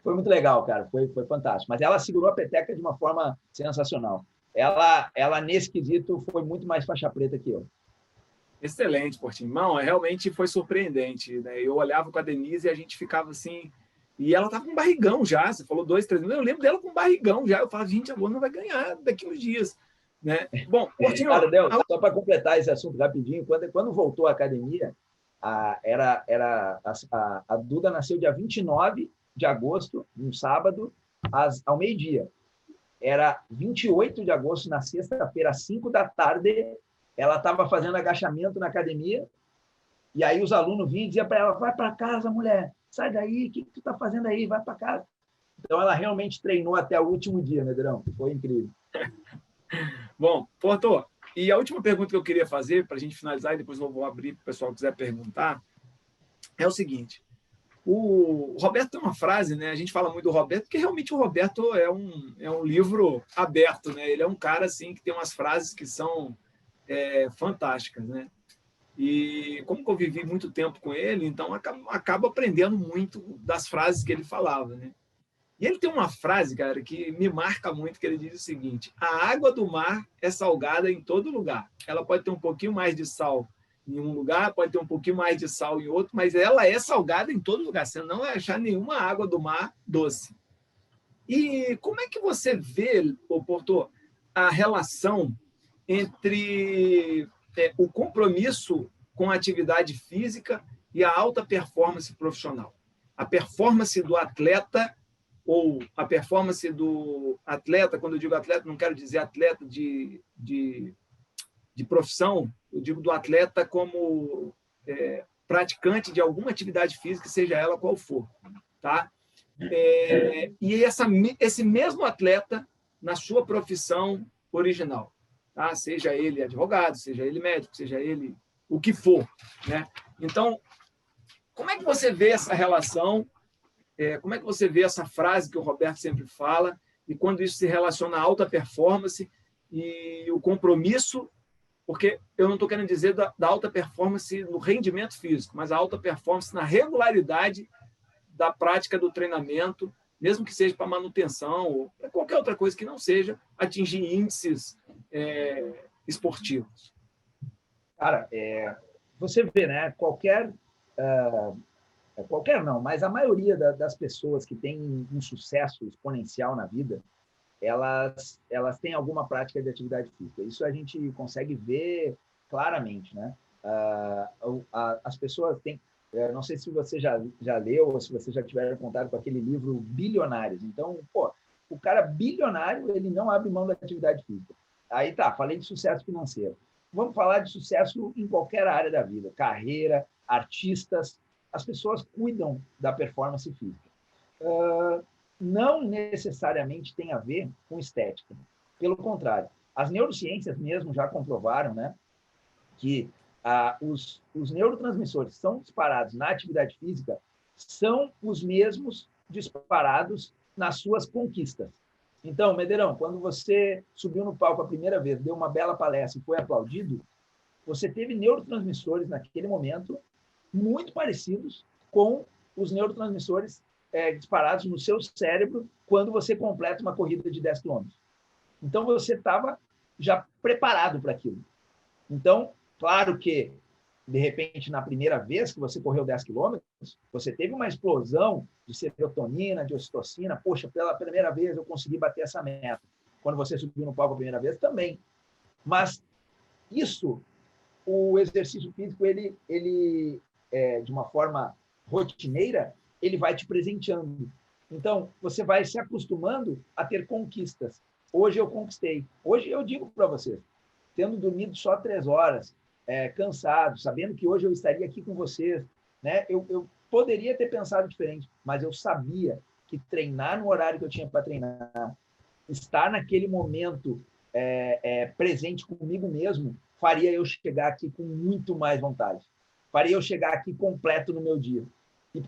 Foi muito legal, cara. Foi fantástico. Mas ela segurou a peteca de uma forma sensacional. Ela, nesse quesito, foi muito mais faixa preta que eu. Excelente, Portimão. Realmente foi surpreendente, né? Eu olhava com a Denise e a gente ficava assim... E ela estava com barrigão já. Você falou 2, 3 meses. Eu lembro dela com barrigão já. Eu falava, gente, agora não vai ganhar daqui uns dias, né? Bom, Portimão... Cara, Del, só para completar esse assunto rapidinho, quando voltou à academia, a Duda nasceu dia 29 de agosto, no sábado, ao meio-dia. Era 28 de agosto, na sexta-feira, às 5 da tarde, ela estava fazendo agachamento na academia, e aí os alunos vinham e diziam para ela, vai para casa, mulher, sai daí, o que tu está fazendo aí? Vai para casa. Então, ela realmente treinou até o último dia, Medrão. Foi incrível. Bom, Porto, E a última pergunta que eu queria fazer, para a gente finalizar, e depois eu vou abrir para o pessoal que quiser perguntar, é o seguinte. O Roberto tem uma frase, né? A gente fala muito do Roberto, porque realmente o Roberto é um livro aberto, né? Ele é um cara assim, que tem umas frases que são fantásticas, né? E como eu vivi muito tempo com ele, então acabo aprendendo muito das frases que ele falava, né? E ele tem uma frase, cara, que me marca muito, que ele diz o seguinte: a água do mar é salgada em todo lugar. Ela pode ter um pouquinho mais de sal em um lugar, pode ter um pouquinho mais de sal em outro, mas ela é salgada em todo lugar. Você não vai achar nenhuma água do mar doce. E como é que você vê, Porto, a relação entre o compromisso com a atividade física e a alta performance profissional? A performance do atleta, ou a performance do atleta, quando eu digo atleta, não quero dizer atleta de profissão, eu digo do atleta como praticante de alguma atividade física, seja ela qual for. Tá? E esse mesmo atleta na sua profissão original, tá? Seja ele advogado, seja ele médico, seja ele o que for, né? Então, como é que você vê essa relação? Como é que você vê essa frase que o Roberto sempre fala e quando isso se relaciona à alta performance e o compromisso? Porque eu não estou querendo dizer da alta performance no rendimento físico, mas a alta performance na regularidade da prática do treinamento, mesmo que seja para manutenção ou para qualquer outra coisa que não seja atingir índices esportivos. Cara, você vê, né? Qualquer não, mas a maioria das pessoas que têm um sucesso exponencial na vida, elas têm alguma prática de atividade física. Isso a gente consegue ver claramente, né? As pessoas têm... não sei se você já leu ou se você já tiver contato com aquele livro Bilionários. Então, o cara bilionário, ele não abre mão da atividade física. Aí tá, falei de sucesso financeiro. Vamos falar de sucesso em qualquer área da vida. Carreira, artistas. As pessoas cuidam da performance física. Não necessariamente tem a ver com estética. Pelo contrário, as neurociências mesmo já comprovaram, né, que os neurotransmissores que são disparados na atividade física são os mesmos disparados nas suas conquistas. Então, Medeirão, quando você subiu no palco a primeira vez, deu uma bela palestra e foi aplaudido, você teve neurotransmissores naquele momento muito parecidos com os neurotransmissores disparados no seu cérebro quando você completa uma corrida de 10 km. Então, você estava já preparado para aquilo. Então, claro que, de repente, na primeira vez que você correu 10 km, você teve uma explosão de serotonina, de ocitocina. Poxa, pela primeira vez eu consegui bater essa meta. Quando você subiu no palco a primeira vez, também. Mas isso, o exercício físico, ele de uma forma rotineira, ele vai te presenteando. Então, você vai se acostumando a ter conquistas. Hoje eu conquistei. Hoje eu digo para vocês, tendo dormido só 3 horas, cansado, sabendo que hoje eu estaria aqui com vocês, né? Eu poderia ter pensado diferente, mas eu sabia que treinar no horário que eu tinha para treinar, estar naquele momento presente comigo mesmo, faria eu chegar aqui com muito mais vontade. Faria eu chegar aqui completo no meu dia. E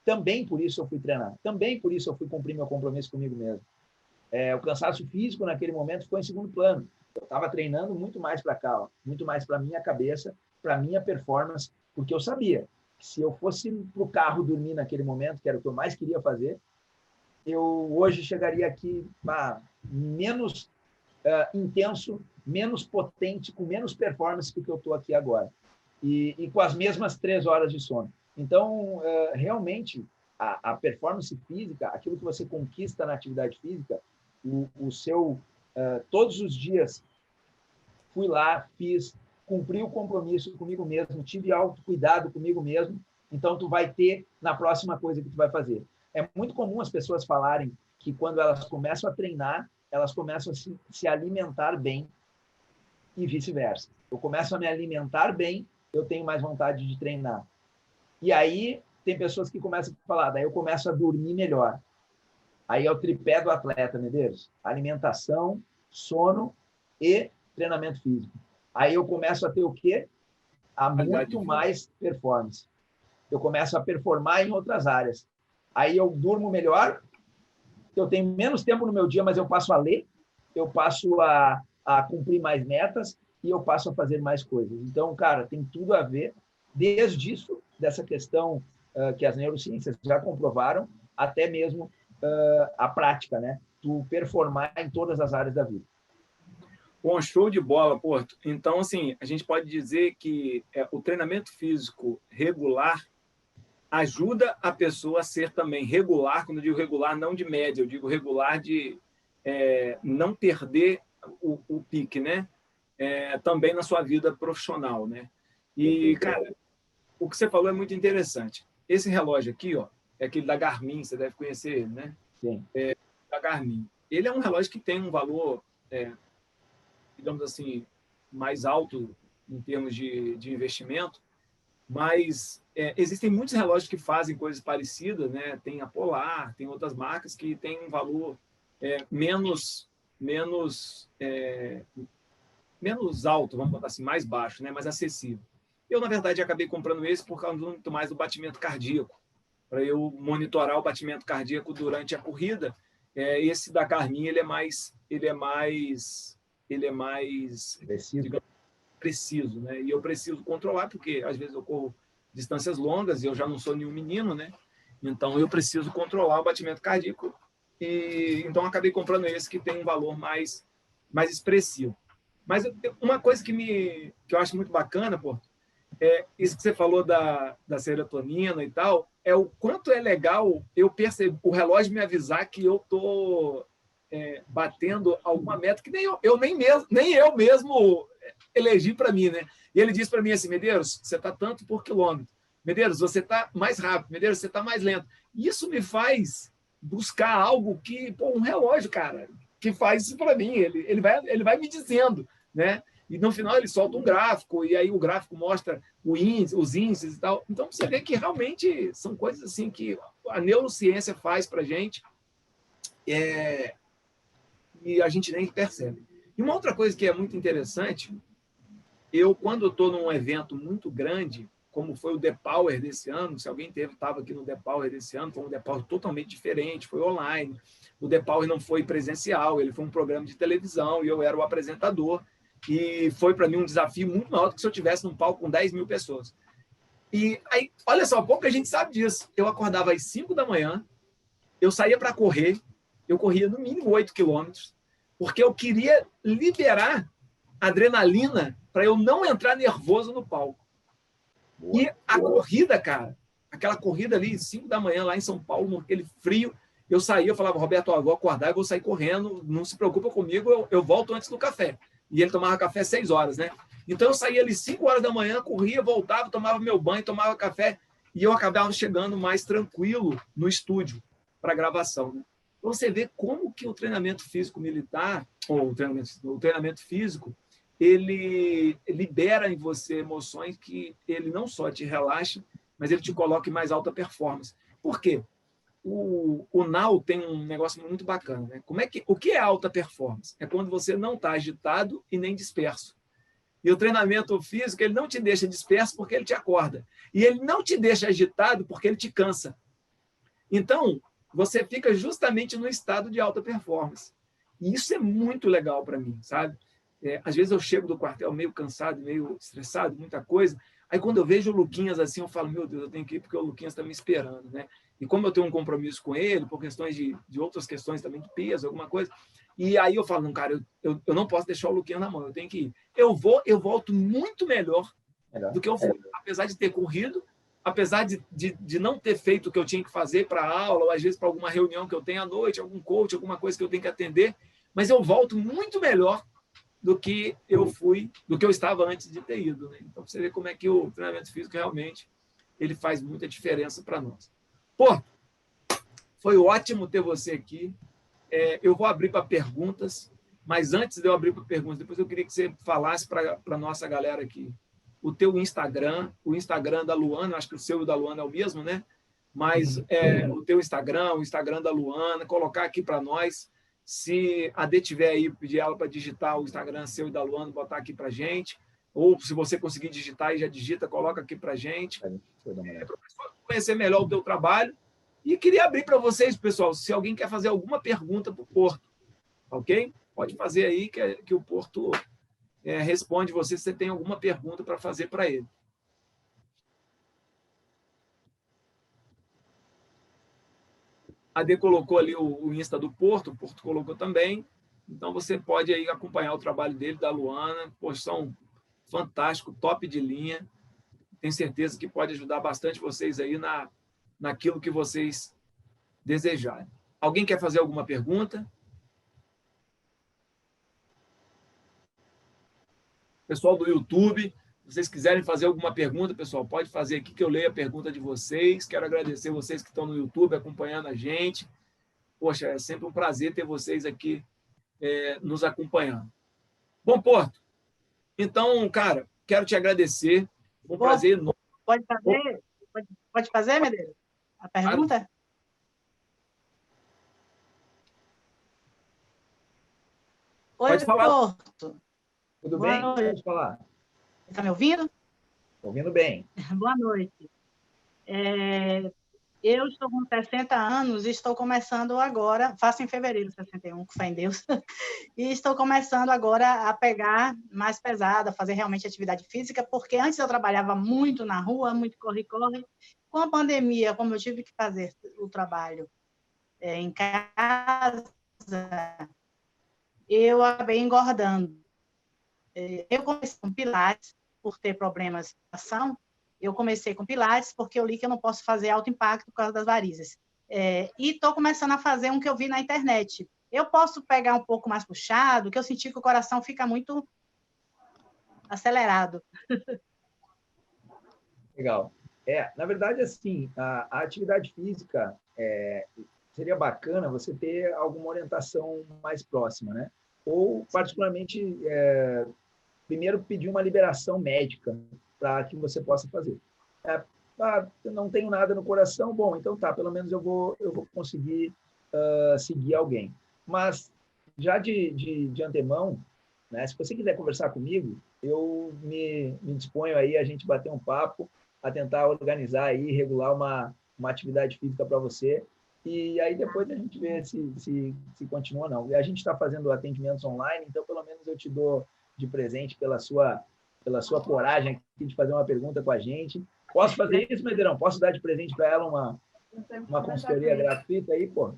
também por isso eu fui treinar. Também por isso eu fui cumprir meu compromisso comigo mesmo. O cansaço físico naquele momento ficou em segundo plano. Eu estava treinando muito mais para cá, muito mais para a minha cabeça, para a minha performance, porque eu sabia que se eu fosse para o carro dormir naquele momento, que era o que eu mais queria fazer, eu hoje chegaria aqui menos intenso, menos potente, com menos performance do que eu estou aqui agora. E com as mesmas 3 horas de sono. Então, realmente, a performance física, aquilo que você conquista na atividade física, todos os dias fui lá, fiz, cumpri o compromisso comigo mesmo, tive autocuidado comigo mesmo, então tu vai ter na próxima coisa que tu vai fazer. É muito comum as pessoas falarem que quando elas começam a treinar, elas começam a se alimentar bem e vice-versa. Eu começo a me alimentar bem, eu tenho mais vontade de treinar. E aí tem pessoas que começam a falar, daí eu começo a dormir melhor. Aí é o tripé do atleta, Medeiros. Alimentação, sono e treinamento físico. Aí eu começo a ter o quê? A muito mais performance. Eu começo a performar em outras áreas. Aí eu durmo melhor, eu tenho menos tempo no meu dia, mas eu passo a ler, eu passo a cumprir mais metas e eu passo a fazer mais coisas. Então, cara, tem tudo a ver, desde isso, dessa questão que as neurociências já comprovaram, até mesmo a prática, né? Tu performar em todas as áreas da vida. Bom, show de bola, Porto. Então, assim, a gente pode dizer que o treinamento físico regular ajuda a pessoa a ser também regular. Quando eu digo regular, não de média, eu digo regular de não perder o pique, né? Também na sua vida profissional, né? E, cara, o que você falou é muito interessante. Esse relógio aqui, ó, é aquele da Garmin, você deve conhecer ele, né? Sim. Da Garmin. Ele é um relógio que tem um valor, digamos assim, mais alto em termos de investimento, mas existem muitos relógios que fazem coisas parecidas, né? Tem a Polar, tem outras marcas que têm um valor menos alto, vamos botar assim, mais baixo, né? Mais acessível. Eu, na verdade, acabei comprando esse por causa muito mais do batimento cardíaco, para eu monitorar o batimento cardíaco durante a corrida. Esse da Garmin, ele é mais preciso. Preciso, né? E eu preciso controlar, porque às vezes eu corro distâncias longas e eu já não sou nenhum menino, né? Então eu preciso controlar o batimento cardíaco. E então acabei comprando esse que tem um valor mais expressivo. Mas uma coisa que eu acho muito bacana, pô, isso que você falou da serotonina e tal, é o quanto é legal eu perceber, o relógio me avisar que eu tô batendo alguma meta que nem eu mesmo elegi para mim, né? E ele disse para mim assim: Medeiros, você está tanto por quilômetro. Medeiros, você está mais rápido. Medeiros, você está mais lento. Isso me faz buscar algo que, pô, um relógio, cara, que faz isso para mim. Ele vai me dizendo, né? E no final ele solta um gráfico, e aí o gráfico mostra os índices e tal. Então você vê que realmente são coisas assim que a neurociência faz para a gente e a gente nem percebe. E uma outra coisa que é muito interessante, quando eu estou num evento muito grande, como foi o The Power desse ano, se alguém estava aqui no The Power desse ano, foi um The Power totalmente diferente, foi online. O The Power não foi presencial, ele foi um programa de televisão e eu era o apresentador. E foi para mim um desafio muito maior do que se eu estivesse num palco com 10 mil pessoas. E aí, olha só, pouca gente sabe disso. Eu acordava às 5 da manhã, eu saía para correr, eu corria no mínimo 8 quilômetros, porque eu queria liberar adrenalina para eu não entrar nervoso no palco. E a corrida, cara, aquela corrida ali, 5 da manhã, lá em São Paulo, naquele frio, eu saía, eu falava: Roberto, eu vou acordar, eu vou sair correndo, não se preocupa comigo, eu volto antes do café. E ele tomava café às 6 horas, né? Então eu saía ali 5 horas da manhã, corria, voltava, tomava meu banho, tomava café, e eu acabava chegando mais tranquilo no estúdio para gravação, né? Então você vê como que o treinamento físico militar, ou o treinamento físico, ele libera em você emoções que ele não só te relaxa, mas ele te coloca em mais alta performance. Por quê? O Now tem um negócio muito bacana, né? O que é alta performance? É quando você não está agitado e nem disperso. E o treinamento físico, ele não te deixa disperso porque ele te acorda. E ele não te deixa agitado porque ele te cansa. Então, você fica justamente no estado de alta performance. E isso é muito legal para mim, sabe? Às vezes eu chego do quartel meio cansado, meio estressado, muita coisa. Aí quando eu vejo o Luquinhas assim, eu falo: meu Deus, eu tenho que ir porque o Luquinhas está me esperando, né? E como eu tenho um compromisso com ele, por questões de outras questões também de peso, alguma coisa, e aí eu falo: não, cara, eu não posso deixar o Luquinhas na mão, eu tenho que ir. Eu volto muito melhor do que eu fui, apesar de ter corrido, apesar de não ter feito o que eu tinha que fazer para a aula, ou às vezes para alguma reunião que eu tenho à noite, algum coach, alguma coisa que eu tenho que atender, mas eu volto muito melhor do que eu estava antes de ter ido, né? Então você vê como é que o treinamento físico realmente ele faz muita diferença para nós. Pô, foi ótimo ter você aqui. Eu vou abrir para perguntas, mas antes de eu abrir para perguntas, depois eu queria que você falasse para a nossa galera aqui o teu Instagram, o Instagram da Luana, acho que o seu e o da Luana é o mesmo, né? Mas o teu Instagram, o Instagram da Luana, colocar aqui para nós. Se a Dê tiver aí, pedir ela para digitar o Instagram seu e da Luana, botar aqui para a gente. Ou se você conseguir digitar e já digita, coloca aqui para a gente. Para o pessoal conhecer melhor o teu trabalho. E queria abrir para vocês, pessoal, se alguém quer fazer alguma pergunta para o Porto, ok? Pode fazer aí que o Porto responde você se você tem alguma pergunta para fazer para ele. A Dê colocou ali o Insta do Porto, o Porto colocou também. Então, você pode aí acompanhar o trabalho dele, da Luana. Poxa, são fantástico, top de linha. Tenho certeza que pode ajudar bastante vocês aí naquilo que vocês desejarem. Alguém quer fazer alguma pergunta? Pessoal do YouTube, se vocês quiserem fazer alguma pergunta, pessoal, pode fazer aqui que eu leio a pergunta de vocês. Quero agradecer vocês que estão no YouTube acompanhando a gente. Poxa, é sempre um prazer ter vocês aqui nos acompanhando. Bom, Porto, então, cara, quero te agradecer. Um prazer enorme. Pode fazer, Medeiros? A pergunta? Pode falar. Porto. Tudo bem? Pode falar. Está me ouvindo? Estou ouvindo bem. Boa noite. Eu estou com 60 anos e estou começando agora, faço em fevereiro 61, com fé em Deus, e estou começando agora a pegar mais pesada, fazer realmente atividade física, porque antes eu trabalhava muito na rua, muito corre-corre. Com a pandemia, como eu tive que fazer o trabalho em casa, eu acabei engordando. Eu comecei com Pilates, por ter problemas de ação. Eu comecei com Pilates porque eu li que eu não posso fazer alto impacto por causa das varizes. E estou começando a fazer um que eu vi na internet. Eu posso pegar um pouco mais puxado, que eu senti que o coração fica muito acelerado. Legal. Na verdade, assim, a atividade física seria bacana você ter alguma orientação mais próxima, né? Ou, particularmente, primeiro pedir uma liberação médica para que você possa fazer. Eu não tenho nada no coração, bom, então tá, pelo menos eu vou conseguir seguir alguém. Mas, já de antemão, né, se você quiser conversar comigo, eu me disponho aí a gente bater um papo, a tentar organizar aí, regular uma atividade física para você, e aí depois a gente vê se continua ou não. E a gente está fazendo atendimentos online, então pelo menos eu te dou de presente pela sua coragem aqui de fazer uma pergunta com a gente. Posso fazer isso, Medeirão? Posso dar de presente para ela uma consultoria gratuita aí, pô?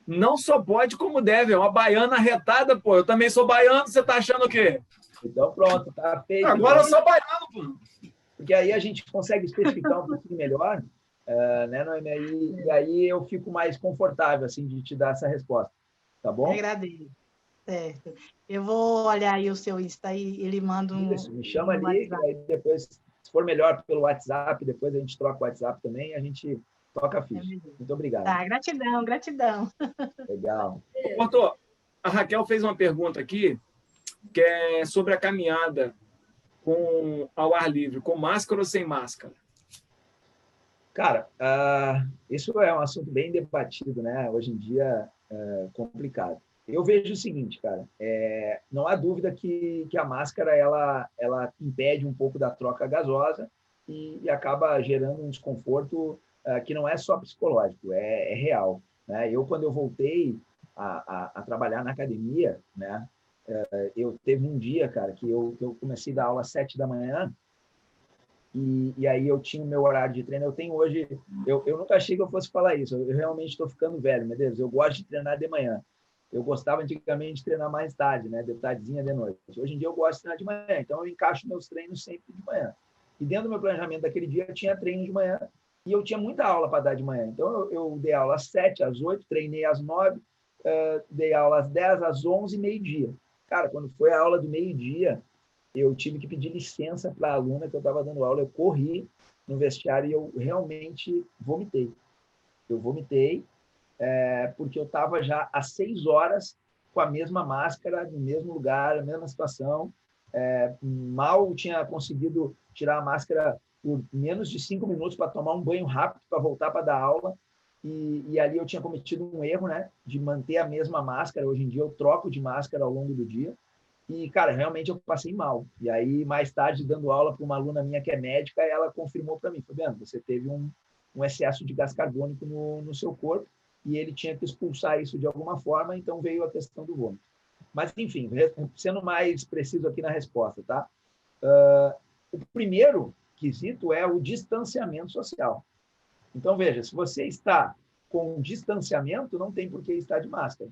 Não só pode, como deve. É uma baiana retada, pô. Eu também sou baiano, você tá achando o quê? Então pronto, tá feito. Agora eu sou baiano, pô. Porque aí a gente consegue especificar um pouquinho melhor, né, Noemi? E aí eu fico mais confortável, assim, de te dar essa resposta. Tá bom? Eu agradeço. Certo. Eu vou olhar aí o seu Insta e lhe mando Isso, me chama ali, e aí depois, se for melhor pelo WhatsApp, depois a gente troca o WhatsApp também e a gente toca a ficha. Muito obrigado. Tá, gratidão. Legal. Porto, a Raquel fez uma pergunta aqui, que é sobre a caminhada ao ar livre, com máscara ou sem máscara? Cara, isso é um assunto bem debatido, né? Hoje em dia, complicado. Eu vejo o seguinte, cara, não há dúvida que a máscara ela impede um pouco da troca gasosa e acaba gerando um desconforto que não é só psicológico, é real, né? Quando eu voltei a trabalhar na academia, né? Eu teve um dia, cara, que eu comecei a dar aula às 7 da manhã e aí eu tinha o meu horário de treino. Eu tenho hoje, eu nunca achei que eu fosse falar isso, eu realmente estou ficando velho, meu Deus, eu gosto de treinar de manhã. Eu gostava antigamente de treinar mais tarde, né? De tardezinha, de noite. Hoje em dia eu gosto de treinar de manhã, então eu encaixo meus treinos sempre de manhã. E dentro do meu planejamento daquele dia, eu tinha treino de manhã e eu tinha muita aula para dar de manhã. Então eu dei aula às 7, às 8, treinei às 9, dei aula às 10, às 11 e meio-dia. Cara, quando foi a aula do meio-dia, eu tive que pedir licença para a aluna que eu estava dando aula. Eu corri no vestiário e eu realmente vomitei. Eu vomitei, porque eu estava já às 6 horas com a mesma máscara, no mesmo lugar, a mesma situação. Mal tinha conseguido tirar a máscara por menos de 5 minutos para tomar um banho rápido, para voltar para dar aula. e ali eu tinha cometido um erro, né, de manter a mesma máscara. Hoje em dia eu troco de máscara ao longo do dia. E, cara, realmente eu passei mal. E aí, mais tarde, dando aula para uma aluna minha que é médica, ela confirmou para mim, Fabiano, você teve um excesso de gás carbônico no seu corpo e ele tinha que expulsar isso de alguma forma, então veio a questão do vômito. Mas, enfim, sendo mais preciso aqui na resposta, tá? O primeiro quesito é o distanciamento social. Então, veja, se você está com distanciamento, não tem por que estar de máscara.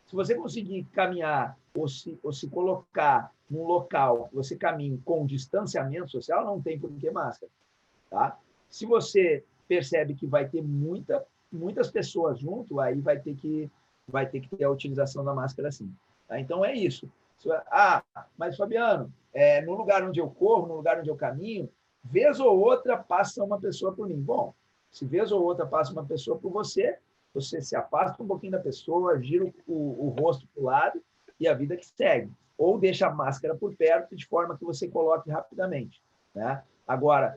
Se você conseguir caminhar ou se colocar num local que você caminhe com distanciamento social, não tem por que máscara. Tá? Se você percebe que vai ter muitas pessoas junto, aí vai ter que ter a utilização da máscara sim. Tá? Então, é isso. Mas, Fabiano, no lugar onde eu corro, no lugar onde eu caminho, vez ou outra passa uma pessoa por mim. Bom, se vez ou outra passa uma pessoa por você, você se afasta um pouquinho da pessoa, gira o rosto para o lado e a vida que segue. Ou deixa a máscara por perto, de forma que você coloque rapidamente. Né? Agora,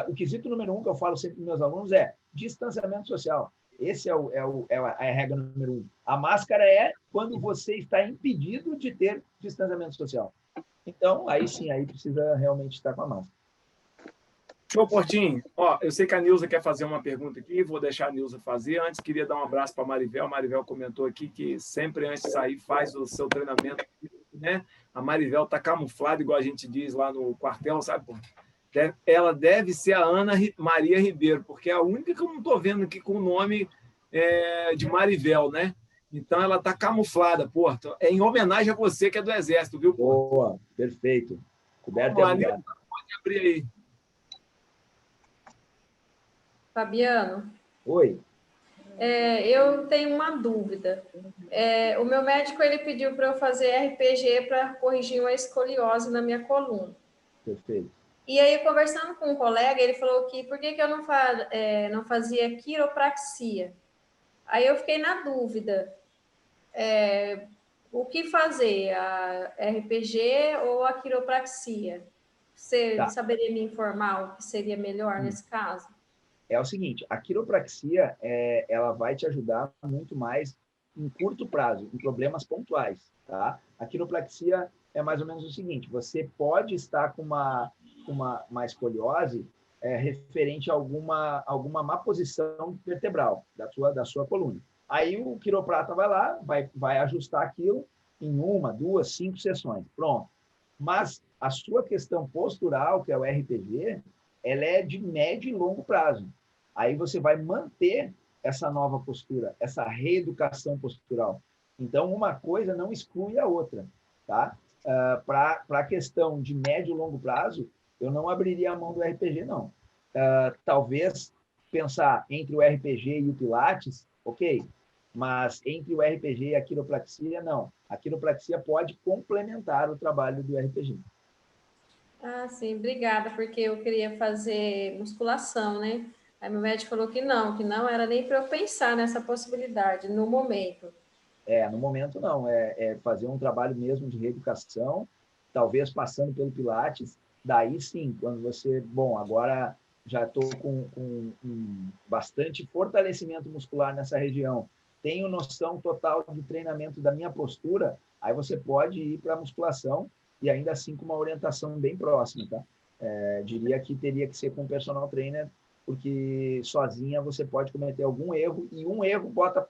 o quesito número 1 que eu falo sempre para meus alunos é distanciamento social. Esse é a regra número 1. A máscara é quando você está impedido de ter distanciamento social. Então, aí sim, aí precisa realmente estar com a máscara. Show, Portinho. Ó, eu sei que a Nilza quer fazer uma pergunta aqui, vou deixar a Nilza fazer. Antes, queria dar um abraço para a Marivel. A Marivel comentou aqui que sempre antes de sair faz o seu treinamento, né? A Marivel está camuflada, igual a gente diz lá no quartel, sabe? Ela deve ser a Ana Maria Ribeiro, porque é a única que eu não estou vendo aqui com o nome de Marivel, né? Então, ela está camuflada, Porto. É em homenagem a você, que é do Exército, viu, Porto? Boa, perfeito. Coberto e abrigado. Pode abrir aí. Fabiano. Oi. Eu tenho uma dúvida. O meu médico ele pediu para eu fazer RPG para corrigir uma escoliose na minha coluna. Perfeito. E aí, conversando com um colega, ele falou que por que eu não fazia quiropraxia? Aí eu fiquei na dúvida. O que fazer? A RPG ou a quiropraxia? Você saberia me informar o que seria melhor nesse caso? É o seguinte, a quiropraxia ela vai te ajudar muito mais em curto prazo, em problemas pontuais, tá? A quiropraxia é mais ou menos o seguinte, você pode estar com uma escoliose referente a alguma má posição vertebral da sua coluna. Aí o quiroprata vai lá, vai ajustar aquilo em 1, 2, 5 sessões, pronto. Mas a sua questão postural, que é o RPG, ela é de médio e longo prazo. Aí você vai manter essa nova postura, essa reeducação postural. Então, uma coisa não exclui a outra. Tá? Para a questão de médio e longo prazo, eu não abriria a mão do RPG, não. Talvez pensar entre o RPG e o Pilates, ok, mas entre o RPG e a quiropraxia, não. A quiropraxia pode complementar o trabalho do RPG. Ah, sim, obrigada, porque eu queria fazer musculação, né? Aí meu médico falou que não era nem para eu pensar nessa possibilidade no momento. No momento não, é fazer um trabalho mesmo de reeducação, talvez passando pelo Pilates, daí sim, quando você, agora já estou com bastante fortalecimento muscular nessa região, tenho noção total de treinamento da minha postura, aí você pode ir para a musculação e ainda assim com uma orientação bem próxima, tá? Diria que teria que ser com um personal trainer, porque sozinha você pode cometer algum erro, e um erro bota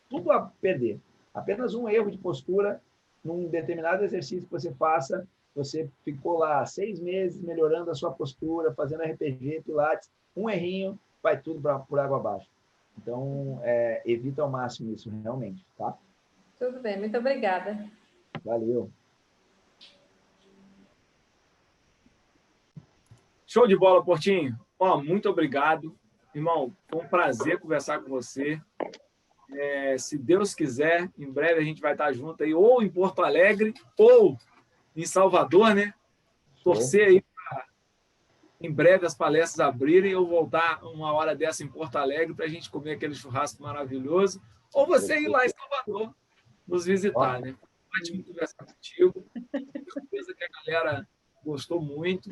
tudo a perder. Apenas um erro de postura num determinado exercício que você faça, você ficou lá 6 meses melhorando a sua postura, fazendo RPG, Pilates, um errinho, vai tudo por água abaixo. Então, evita ao máximo isso, realmente, tá? Tudo bem, muito obrigada. Valeu. Show de bola, Portinho. Muito obrigado. Irmão, foi um prazer conversar com você. Se Deus quiser, em breve a gente vai estar junto aí, ou em Porto Alegre, ou em Salvador, né? Torcer aí para, em breve, as palestras abrirem e eu voltar uma hora dessa em Porto Alegre para a gente comer aquele churrasco maravilhoso, ou você ir lá em Salvador nos visitar, né? Ótimo conversar contigo. Tenho certeza que a galera gostou muito.